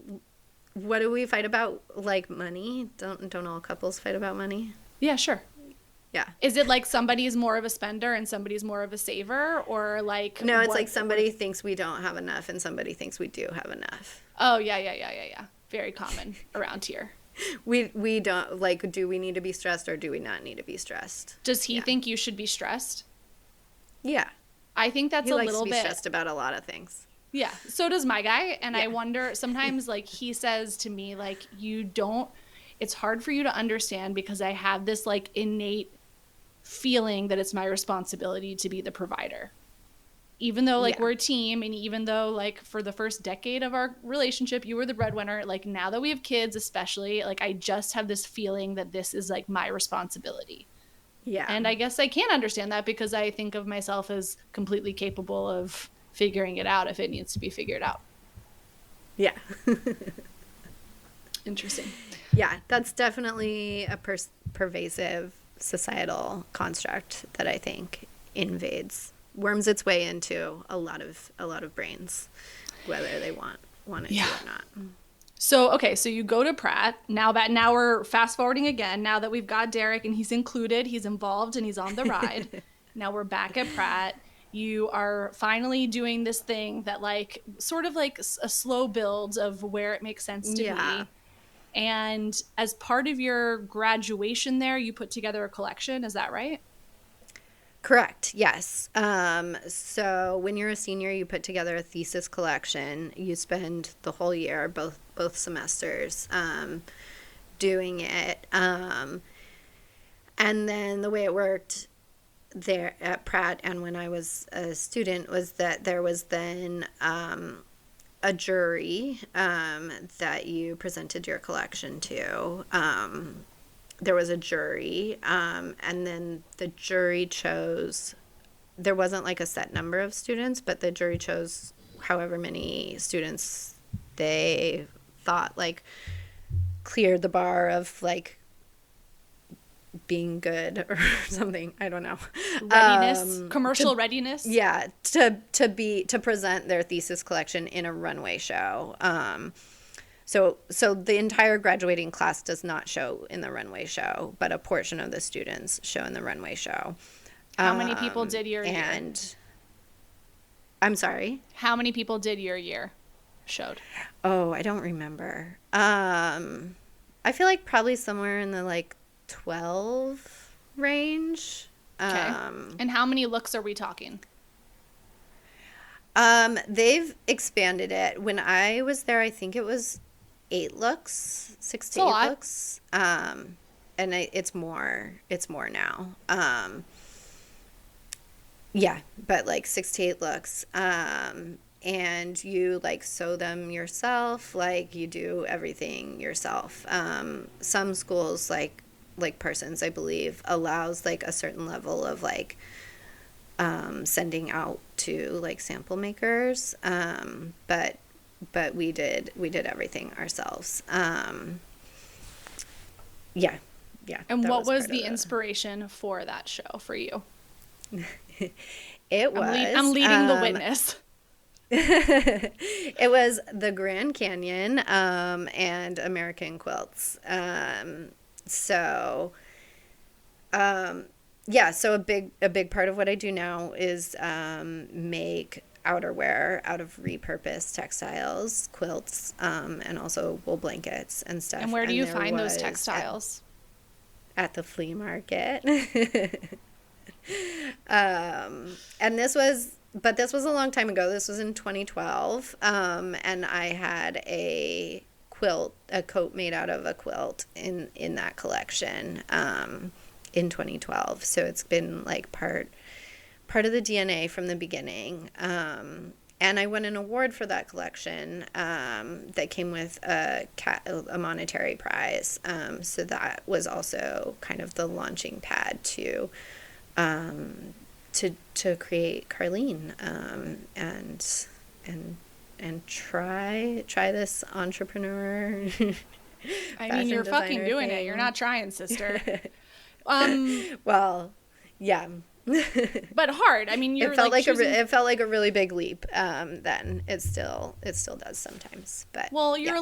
What do we fight about? Like money? Don't all couples fight about money?
Yeah, sure.
Yeah.
Is it like somebody's more of a spender and somebody's more of a saver, or like
no? It's like somebody thinks we don't have enough and somebody thinks we do have enough.
Oh yeah. Very common around here.
We don't like. Do we need to be stressed or do we not need to be stressed?
Does he think you should be stressed?
Yeah.
I think that's a little bit.
He likes to be stressed about a lot of things.
Yeah. So does my guy, and I wonder sometimes like he says to me like it's hard for you to understand because I have this like innate feeling that it's my responsibility to be the provider. Even though like we're a team, and even though like for the first decade of our relationship you were the breadwinner, like now that we have kids especially, like I just have this feeling that this is like my responsibility. Yeah. And I guess I can't understand that because I think of myself as completely capable of figuring it out if it needs to be figured out.
Yeah.
Interesting.
Yeah, that's definitely a pervasive societal construct that I think worms its way into a lot of brains, whether they want it to or not.
So you go to Pratt. Now we're fast forwarding again. Now that we've got Derek and he's included, he's involved, and he's on the ride. Now we're back at Pratt. You are finally doing this thing that like sort of like a slow build of where it makes sense to be. And as part of your graduation there, you put together a collection. Is that right?
Correct. Yes. So when you're a senior, you put together a thesis collection. You spend the whole year, both semesters, doing it. And then the way it worked there at Pratt and when I was a student was that there was then a jury that you presented your collection to. There was a jury, and then the jury chose, there wasn't like a set number of students, but the jury chose however many students they thought like cleared the bar of like being good or something. I don't know.
Readiness, commercial readiness.
Yeah, to present their thesis collection in a runway show. So the entire graduating class does not show in the runway show, but a portion of the students show in the runway show.
How many people did your year?
And I'm sorry?
How many people did your year showed?
Oh, I don't remember. I feel like probably somewhere in the like 12 range.
Okay. And how many looks are we talking?
They've expanded it. When I was there, I think it was 8 looks, 6 to 8 looks. And it's more now. Yeah, but like 6 to 8 looks. And you like sew them yourself, like you do everything yourself. Some schools like Parsons, I believe, allows like a certain level of like sending out to like sample makers. But we did everything ourselves. Yeah.
And what was the inspiration for that show for you? I'm leading the witness.
It was the Grand Canyon and American quilts. So a big part of what I do now is make outerwear out of repurposed textiles, quilts, and also wool blankets and stuff.
And where do you find those textiles?
At the flea market. And this was a long time ago. This was in 2012. And I had a coat made out of a quilt in that collection, in 2012. So it's been like part of the DNA from the beginning. And I won an award for that collection, that came with a monetary prize. So that was also kind of the launching pad to create Carleen, and try this entrepreneur.
I mean, you're fucking doing it. You're not trying, sister.
Well, yeah.
But hard. I mean,
it felt like a really big leap. Then it still does sometimes. But
well, you're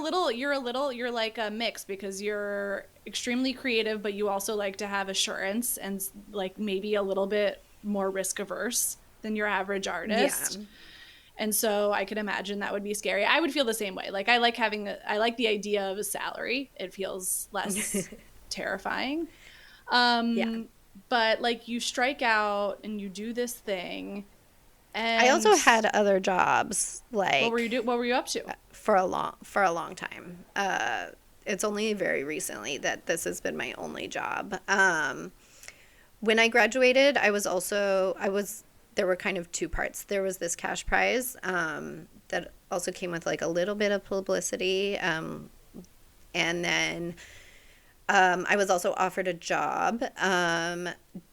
like a mix, because you're extremely creative, but you also like to have assurance and like maybe a little bit more risk averse than your average artist. Yeah. And so I could imagine that would be scary. I would feel the same way. Like I like the idea of a salary. It feels less terrifying. But like you strike out and you do this thing. And
I also had other jobs. Like
what were you up to?
For a long time. It's only very recently that this has been my only job. When I graduated, there were kind of two parts. There was this cash prize that also came with like a little bit of publicity. And then I was also offered a job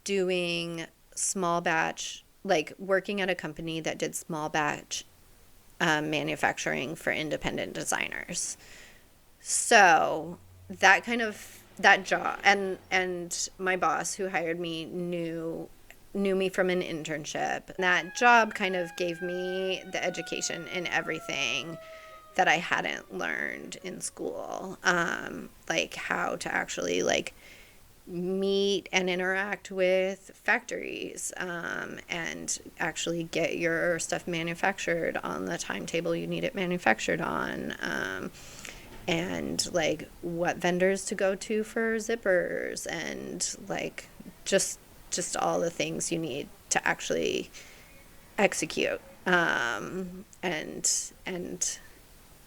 doing small batch, like working at a company that did small batch manufacturing for independent designers. So that job, and my boss who hired me knew me from an internship. That job kind of gave me the education in everything that I hadn't learned in school, like how to actually like meet and interact with factories, and actually get your stuff manufactured on the timetable you need it manufactured on, and like what vendors to go to for zippers, and like just all the things you need to actually execute, and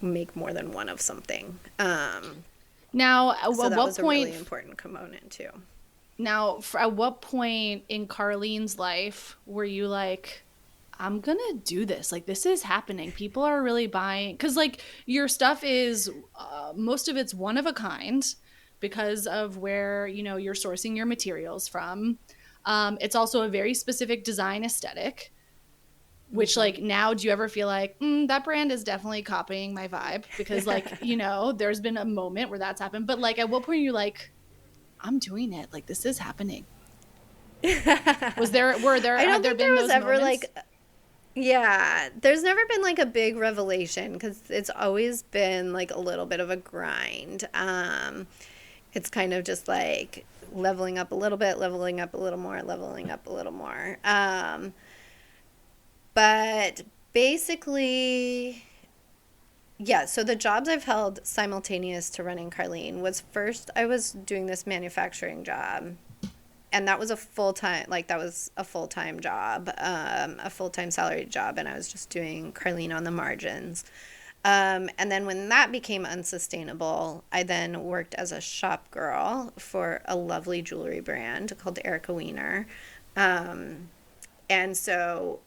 make more than one of something.
Now,
so that
what
was
point?
A really important component too.
Now, at what point in Carleen's life were you like, I'm gonna do this? Like, this is happening. People are really buying, because like your stuff is most of it's one of a kind because of where you're sourcing your materials from. It's also a very specific design aesthetic. Which, like, now, do you ever feel like, that brand is definitely copying my vibe? Because, like, there's been a moment where that's happened. But, like, at what point are you like, I'm doing it? Like, this is happening. Were there
I don't think there was ever,
moments?
like, yeah, there's never been, like, a big revelation, because it's always been, like, a little bit of a grind. It's kind of just, like, leveling up a little bit, leveling up a little more, leveling up a little more. But basically, yeah, so the jobs I've held simultaneous to running Carleen was first I was doing this manufacturing job, and that was a full-time, like that was a full-time job, a full-time salaried job, and I was just doing Carleen on the margins. And then when that became unsustainable, I then worked as a shop girl for a lovely jewelry brand called Erica Wiener. And so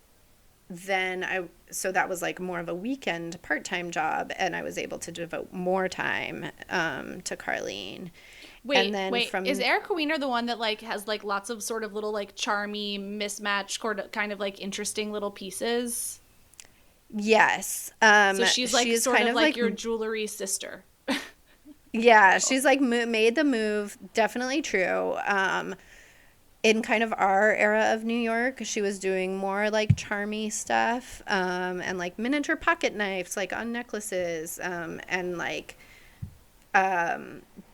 that was like more of a weekend part-time job, and I was able to devote more time to Carleen.
Wait, is Erica Wiener the one that like has like lots of sort of little like charmy mismatched kind of like interesting little pieces?
Yes.
So she's like
she's
sort
kind
of
of
like your jewelry sister.
yeah, she's like made the move. Definitely true. In kind of our era of New York, she was doing more like charmy stuff, and like miniature pocket knives, like on necklaces, and like,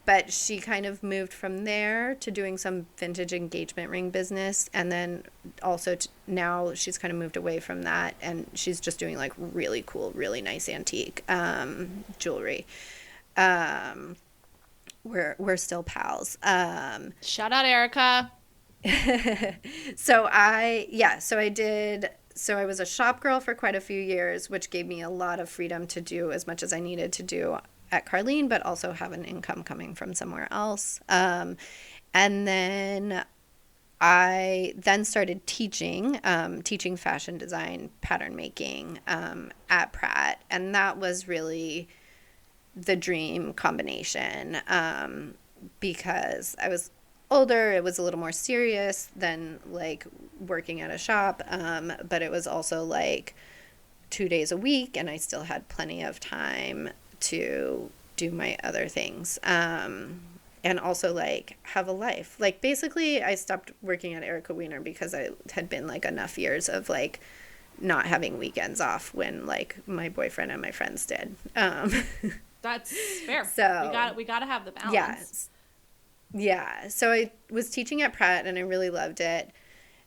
but she kind of moved from there to doing some vintage engagement ring business, and then also now she's kind of moved away from that, and she's just doing like really cool, really nice antique jewelry. We're still pals.
Shout out Erica.
So I was a shop girl for quite a few years, which gave me a lot of freedom to do as much as I needed to do at Carleen, but also have an income coming from somewhere else. And then I then started teaching fashion design, pattern making at Pratt, and that was really the dream combination, because I was older, it was a little more serious than like working at a shop, but it was also like 2 days a week, and I still had plenty of time to do my other things, and also like have a life. Like basically I stopped working at Erica Wiener because I had been like enough years of like not having weekends off when like my boyfriend and my friends did.
That's fair.
So
we got to have the balance.
Yeah. So I was teaching at Pratt, and I really loved it.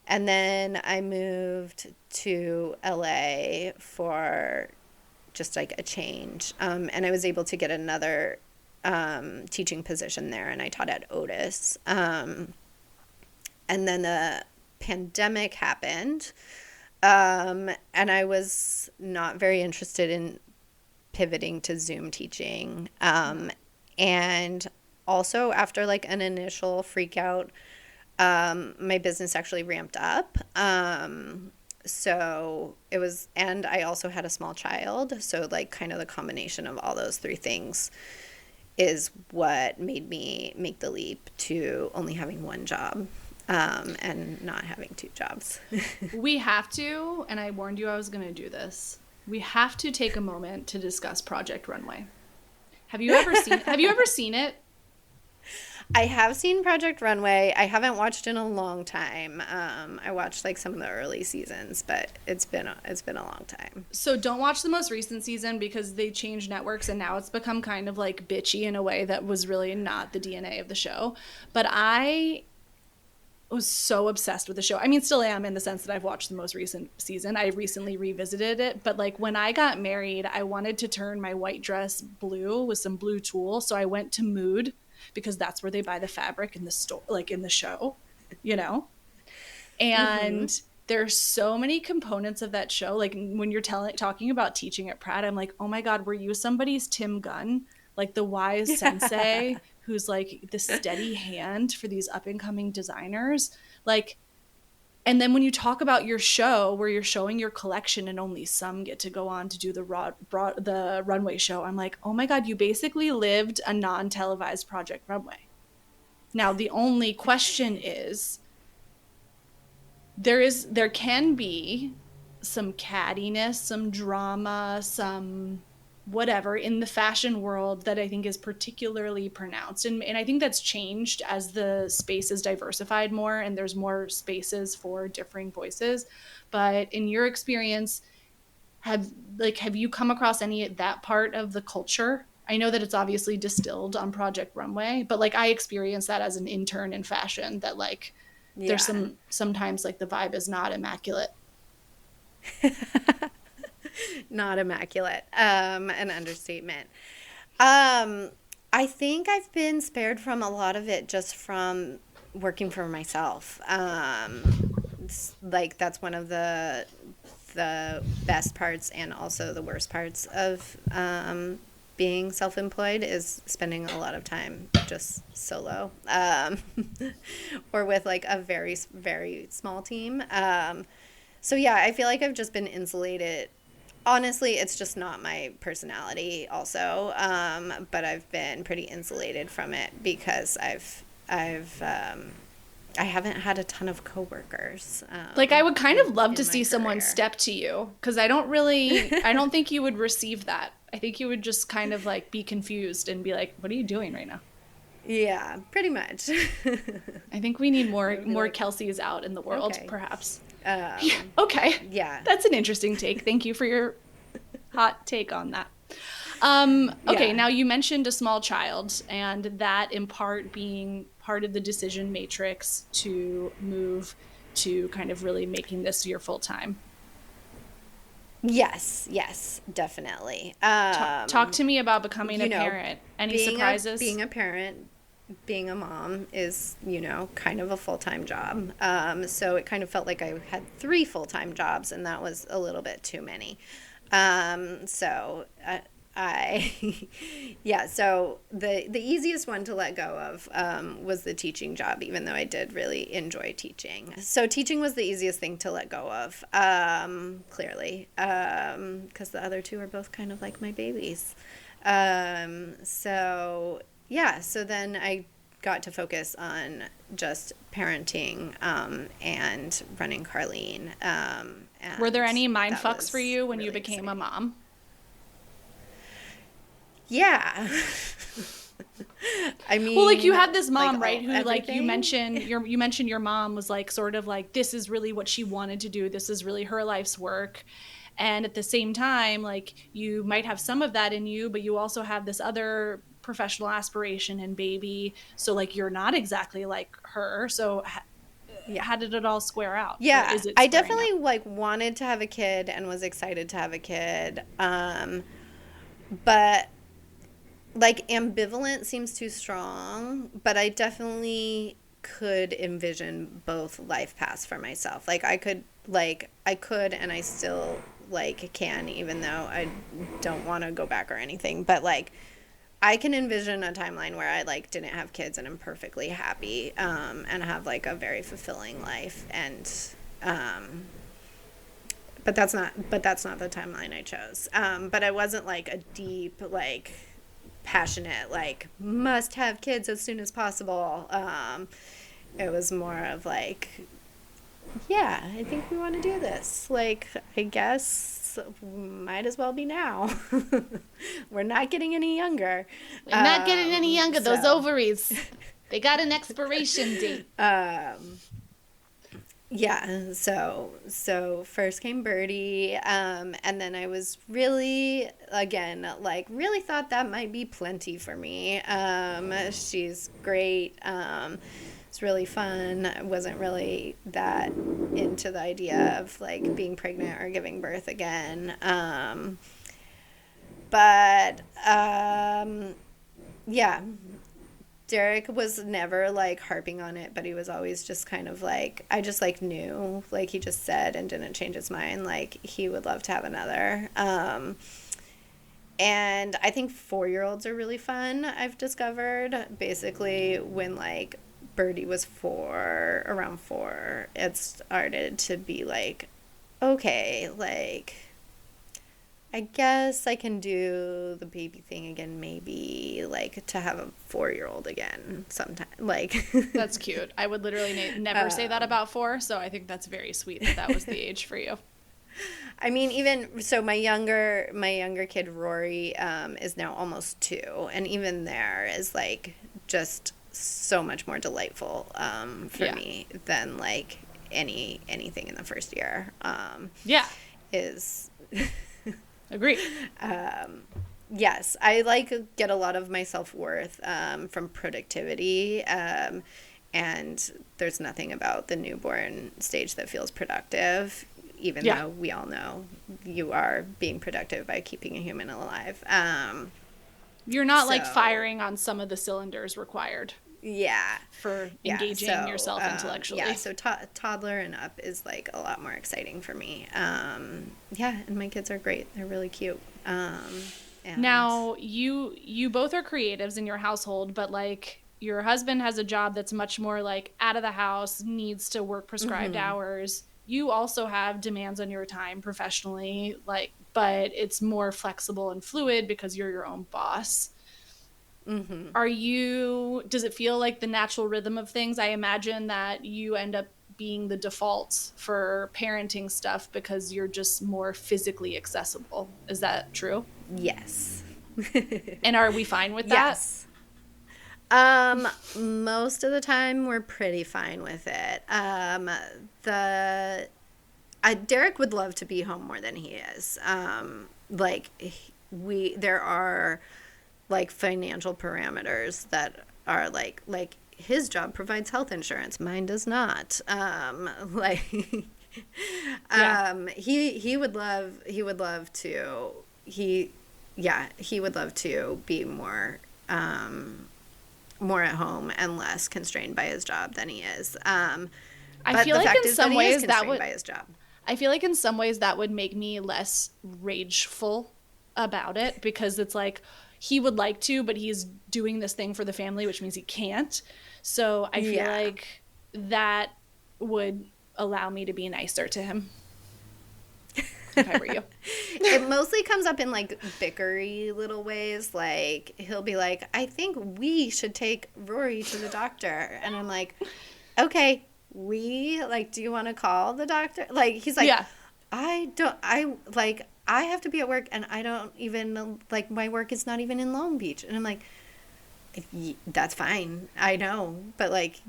And then I moved to LA for just like a change. And I was able to get another teaching position there, and I taught at Otis. And then the pandemic happened, and I was not very interested in pivoting to Zoom teaching. And also after like an initial freak out, my business actually ramped up. So it was, and I also had a small child. So like kind of the combination of all those three things is what made me make the leap to only having one job, and not having two jobs.
We have to, and I warned you I was going to do this. We have to take a moment to discuss Project Runway. Have you ever seen it?
I have seen Project Runway. I haven't watched in a long time. I watched like some of the early seasons, but it's been a long time.
So don't watch the most recent season because they changed networks and now it's become kind of like bitchy in a way that was really not the DNA of the show. But I was so obsessed with the show. I mean, still am in the sense that I've watched the most recent season. I recently revisited it, but like when I got married, I wanted to turn my white dress blue with some blue tulle. So I went to Mood, because that's where they buy the fabric in the store, like in the show, you know? And there's so many components of that show. Like when you're talking about teaching at Pratt, I'm like, oh my God, were you somebody's Tim Gunn? Like the wise sensei who's like the steady hand for these up and coming designers. Like, and then when you talk about your show where you're showing your collection and only some get to go on to do the runway show, I'm like, oh my God, you basically lived a non-televised Project Runway. Now, the only question is, there can be some cattiness, some drama, some whatever in the fashion world that I think is particularly pronounced. And I think that's changed as the space is diversified more and there's more spaces for differing voices. But in your experience, have you come across any of that part of the culture? I know that it's obviously distilled on Project Runway, but like I experienced that as an intern in fashion, that like there's sometimes like the vibe is not immaculate.
Not immaculate. An understatement. I think I've been spared from a lot of it just from working for myself. Like that's one of the best parts and also the worst parts of being self-employed is spending a lot of time just solo, or with like a very, very small team. So yeah, I feel like I've just been insulated. Honestly, it's just not my personality also, but I've been pretty insulated from it because I haven't had a ton of coworkers.
Like I would kind of love to see someone step to you, because I don't think you would receive that. I think you would just kind of like be confused and be like, what are you doing right now?
Yeah, pretty much.
I think we need more Kelsy's out in the world, perhaps. Okay.
Yeah.
That's an interesting take. Thank you for your hot take on that. Okay, now you mentioned a small child, and that in part being part of the decision matrix to move to kind of really making this your full time.
Yes, definitely.
Talk to me about becoming a parent. Any surprises?
Being a parent, being a mom is, kind of a full-time job. So it kind of felt like I had 3 full-time jobs, and that was a little bit too many. So so the easiest one to let go of was the teaching job, even though I did really enjoy teaching. So teaching was the easiest thing to let go of, clearly, because the other 2 are both kind of like my babies. So then I got to focus on just parenting and running Carleen. And
were there any mind fucks for you when you became a mom?
Yeah. I mean,
well, like you had this mom, right? Who
everything?
Like you mentioned your mom was like sort of like, this is really what she wanted to do. This is really her life's work. And at the same time, like you might have some of that in you, but you also have this other professional aspiration and baby. So like you're not exactly like her. So how did it all square out?
Yeah, I definitely like wanted to have a kid and was excited to have a kid. But like ambivalent seems too strong, but I definitely could envision both life paths for myself. Like I could and I still like can, even though I don't want to go back or anything, but like I can envision a timeline where I like didn't have kids and I'm perfectly happy and have like a very fulfilling life, and but that's not the timeline I chose. But I wasn't like a deep like passionate like must have kids as soon as possible. It was more of like, yeah, I think we want to do this. Like, I guess might as well be now. We're not getting any younger.
We're not getting any younger. Those ovaries, they got an expiration date.
Yeah, so first came Birdie, and then I was really, again, like really thought that might be plenty for me. She's great. It's really fun. I wasn't really that into the idea of like being pregnant or giving birth again. Yeah. Derek was never like harping on it, but he was always just kind of like, I just like knew, like he just said and didn't change his mind, like he would love to have another. And I think 4-year-olds are really fun, I've discovered. Basically when like Birdie was around 4, it started to be like, okay, like I guess I can do the baby thing again, maybe, like, to have a 4-year-old again sometime. Like,
that's cute. I would literally never say that about 4, so I think that's very sweet that was the age for you.
I mean, even so, my younger kid Rory is now almost 2, and even there is like just so much more delightful for me than like anything in the first year.
Yeah,
is.
Agree.
Yes, I like get a lot of my self-worth from productivity. And there's nothing about the newborn stage that feels productive, even
Yeah.
though we all know you are being productive by keeping a human alive.
You're not like
So
firing on some of the cylinders required
yeah,
for
yeah.
engaging
So
yourself intellectually.
yeah, so toddler and up is like a lot more exciting for me. Yeah, and my kids are great. They're really cute. And
Now, you both are creatives in your household, but like your husband has a job that's much more like out of the house, needs to work prescribed hours. You also have demands on your time professionally, like, but it's more flexible and fluid because you're your own boss. Does it feel like the natural rhythm of things? I imagine that you end up being the default for parenting stuff because you're just more physically accessible. Is that true?
yes,
And are we fine with that?
yes. Most of the time we're pretty fine with it. The Derek would love to be home more than he is. Like there are like financial parameters that are like his job provides health insurance, mine does not. Like
Yeah.
he would love to he yeah, he would love to be more at home and less constrained by his job than he is.
I
But
feel
the
like
fact
in
is that
some
he is
ways that
constrained
would
by his job.
I feel like in some ways that would make me less rageful about it because it's like he would like to, but he's doing this thing for the family, which means he can't. So I feel
Yeah.
like that would allow me to be nicer to him if I were you.
It mostly comes up in like bickery little ways. Like he'll be like, I think we should take Rory to the doctor. And I'm like, okay, do you want to call the doctor? Like, he's like,
Yeah.
I have to be at work and I don't even, like, my work is not even in Long Beach. And I'm like, that's fine. I know. But, like,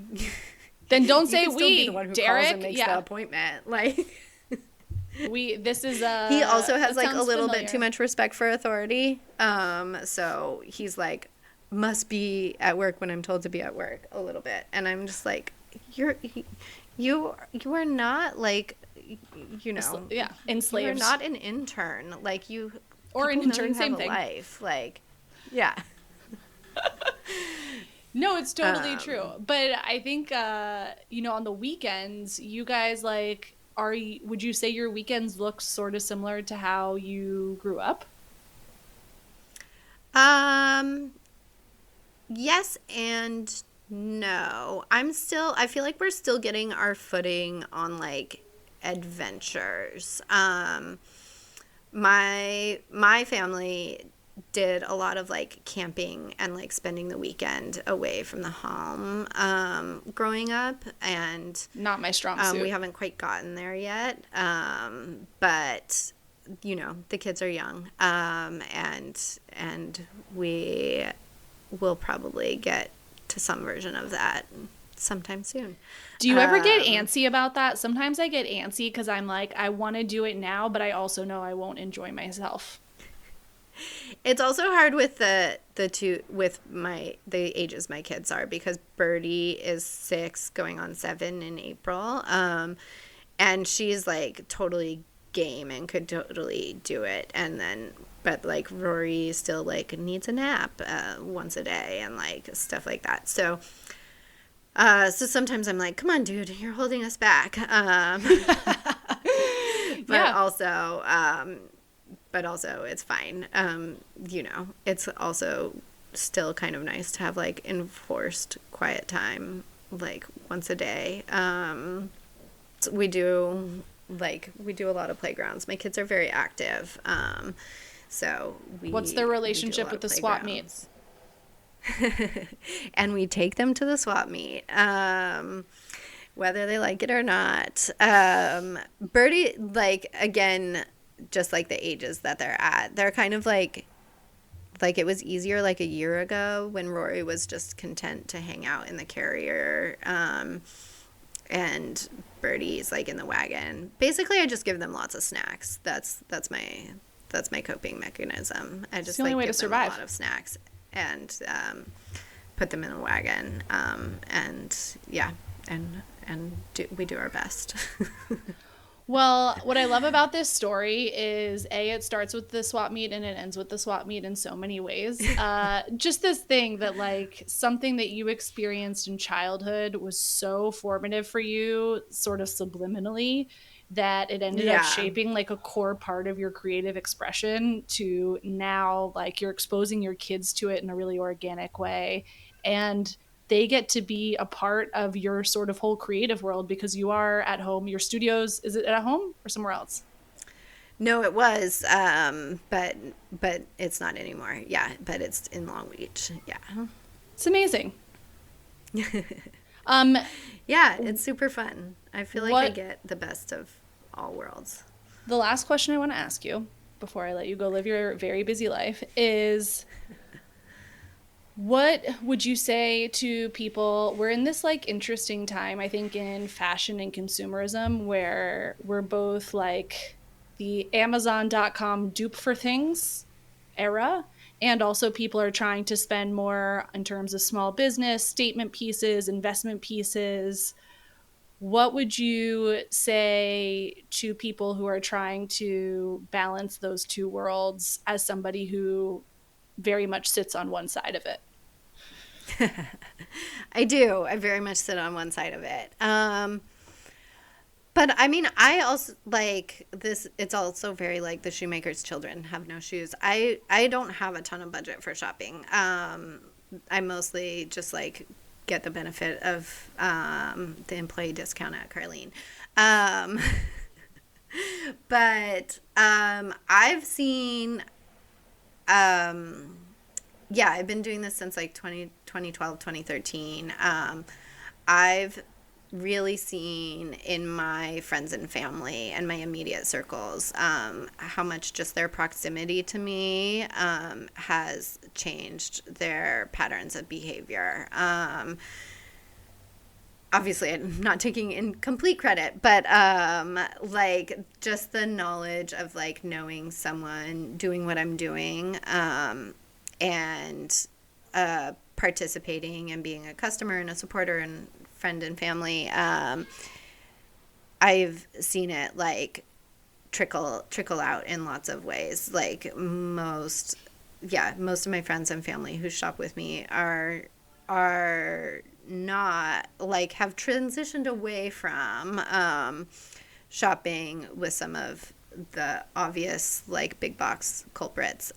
Then don't
you
say
can still be the
we,
one who calls and
Derek.
makes the
Yeah.
appointment. Like,
This is
he also has,
that
like, a
sounds
little bit
familiar.
too much respect for authority. So he's like, must be at work when I'm told to be at work a little bit. And I'm just like, you are not like,
Yeah,
you're
enslaved.
not an intern. Like
Or an
people know
intern,
you have
same
a
thing.
life. Like, yeah.
No, it's totally true. But I think on the weekends, you guys like would you say your weekends look sort of similar to how you grew up?
Um, yes and no. I feel like we're still getting our footing on like adventures. My family did a lot of like camping and like spending the weekend away from the home growing up, and
Not my strong suit.
we haven't quite gotten there yet. But the kids are young, and we will probably get to some version of that sometime soon.
Do you ever get antsy about that? Sometimes I get antsy because I'm like, I want to do it now, but I also know I won't enjoy myself.
It's also hard with the ages my kids are, because Birdie is 6 going on 7 in April. And she's like totally game and could totally do it. But like Rory still like needs a nap once a day and like stuff like that. So sometimes I'm like, come on, dude, you're holding us back. But
Yeah.
also it's fine. It's also still kind of nice to have like enforced quiet time like once a day. So we do a lot of playgrounds. My kids are very active. So
What's their relationship with the swap meet?
And we take them to the swap meet, whether they like it or not. Birdie, like, again, just like the ages that they're at, they're kind of like it was easier like a year ago when Rory was just content to hang out in the carrier, and Birdie's like in the wagon. Basically, I just give them lots of snacks. That's that's my coping mechanism. I just
the only
like
way
give
to
them
survive.
a lot of snacks and put them in a wagon, and yeah, we do our best.
Well, what I love about this story is it starts with the swap meet and it ends with the swap meet in so many ways. Just this thing that like something that you experienced in childhood was so formative for you, sort of subliminally, that it ended up shaping like a core part of your creative expression to now like you're exposing your kids to it in a really organic way. And they get to be a part of your sort of whole creative world because you are at home. Your studios, is it at home or somewhere else?
No, it was, but it's not anymore. Yeah, but it's in Long Beach. Yeah.
It's amazing.
Yeah, it's super fun. I feel like I get the best of all worlds.
The last question I want to ask you before I let you go live your very busy life is, what would you say to people? We're in this like interesting time, I think, in fashion and consumerism where we're both like the Amazon.com dupe for things era, and also people are trying to spend more in terms of small business, statement pieces, investment pieces. What would you say to people who are trying to balance those two worlds as somebody who very much sits on one side of it?
I do. I very much sit on one side of it. But I mean, I also like this. It's also very like the shoemaker's children have no shoes. I don't have a ton of budget for shopping. I mostly just like get the benefit of the employee discount at Carleen. But I've seen, yeah, I've been doing this since like 2012, 2013. I've really seen in my friends and family and my immediate circles how much just their proximity to me has changed their patterns of behavior. Obviously, I'm not taking in complete credit, but like just the knowledge of like knowing someone doing what I'm doing and participating and being a customer and a supporter and friend and family. I've seen it like trickle out in lots of ways. Like most of my friends and family who shop with me are not like have transitioned away from shopping with some of the obvious like big box culprits,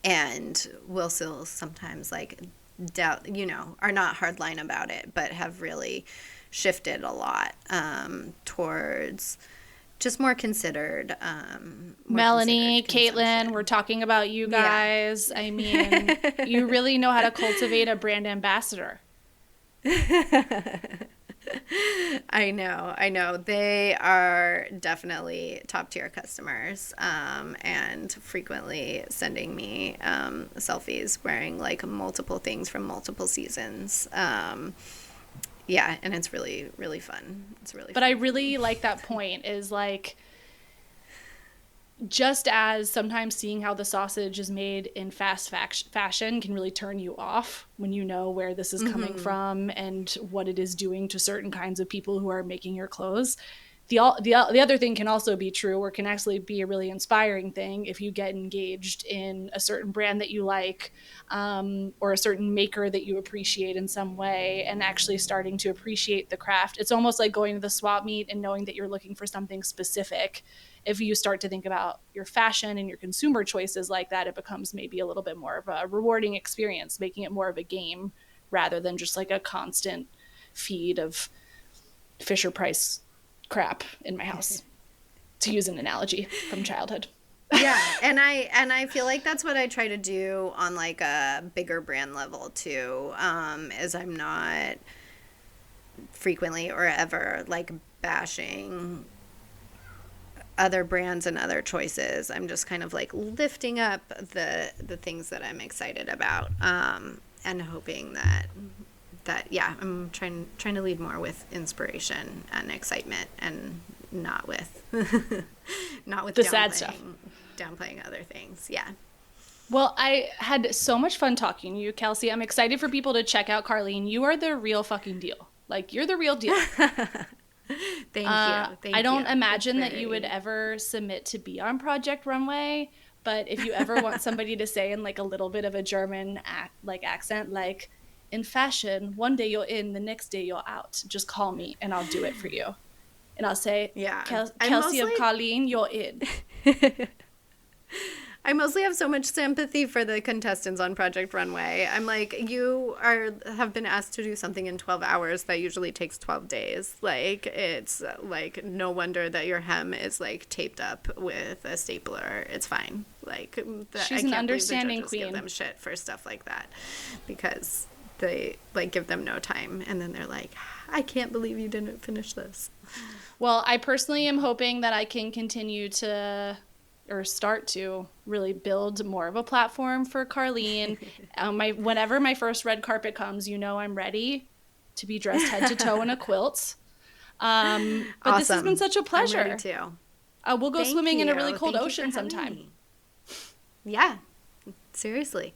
and will still sometimes like doubt, are not hardline about it, but have really shifted a lot towards just more considered.
Melanie, Caitlin, we're talking about you guys. Yeah. I mean, you really know how to cultivate a brand ambassador.
I know. They are definitely top tier customers, and frequently sending me selfies wearing like multiple things from multiple seasons. Yeah, and it's really, really fun. But fun.
I really like that point is like, just as sometimes seeing how the sausage is made in fast fashion can really turn you off when you know where this is coming from and what it is doing to certain kinds of people who are making your clothes. The other thing can also be true, or can actually be a really inspiring thing if you get engaged in a certain brand that you like, or a certain maker that you appreciate in some way, and actually starting to appreciate the craft. It's almost like going to the swap meet and knowing that you're looking for something specific. If you start to think about your fashion and your consumer choices like that, it becomes maybe a little bit more of a rewarding experience, making it more of a game rather than just like a constant feed of Fisher-Price crap in my house, to use an analogy from childhood.
Yeah, and I feel like that's what I try to do on like a bigger brand level too, is I'm not frequently or ever like bashing other brands and other choices. I'm just kind of like lifting up the things that I'm excited about, and hoping that yeah, I'm trying to lead more with inspiration and excitement and not with
the sad stuff.
Downplaying other things. Yeah.
Well, I had so much fun talking to you, Kelsey. I'm excited for people to check out Carleen. You are the real fucking deal. Like, you're the real deal.
Thank you.
I don't imagine that you would ever submit to be on Project Runway, but if you ever want somebody to say in like a little bit of a German accent, like, in fashion, one day you're in, the next day you're out, just call me and I'll do it for you. And I'll say, Kelsey of Carleen, you're in.
I mostly have so much sympathy for the contestants on Project Runway. I'm like, you have been asked to do something in 12 hours that usually takes 12 days. Like, it's like no wonder that your hem is like taped up with a stapler. It's fine. Like,
she's an understanding queen.
Give them shit for stuff like that because they like give them no time, and then they're like, I can't believe you didn't finish this.
Well, I personally am hoping that I can continue to, or start to, really build more of a platform for Carleen. Whenever my first red carpet comes, you know I'm ready to be dressed head to toe in a quilt. But awesome. This has been such a pleasure.
I'm ready too.
We'll go swimming in a really cold ocean sometime.
Yeah, seriously.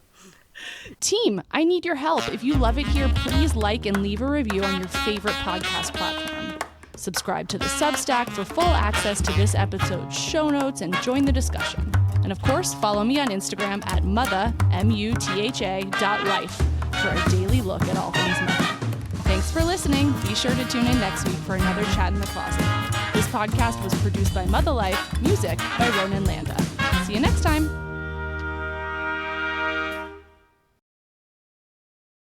Team, I need your help. If you love it here, please like and leave a review on your favorite podcast platform. Subscribe to the Substack for full access to this episode's show notes and join the discussion. And of course, follow me on Instagram at mutha, mutha.life for a daily look at all things mother. Thanks for listening. Be sure to tune in next week for another Chat in the Closet. This podcast was produced by Mother Life, music by Ronan Landa.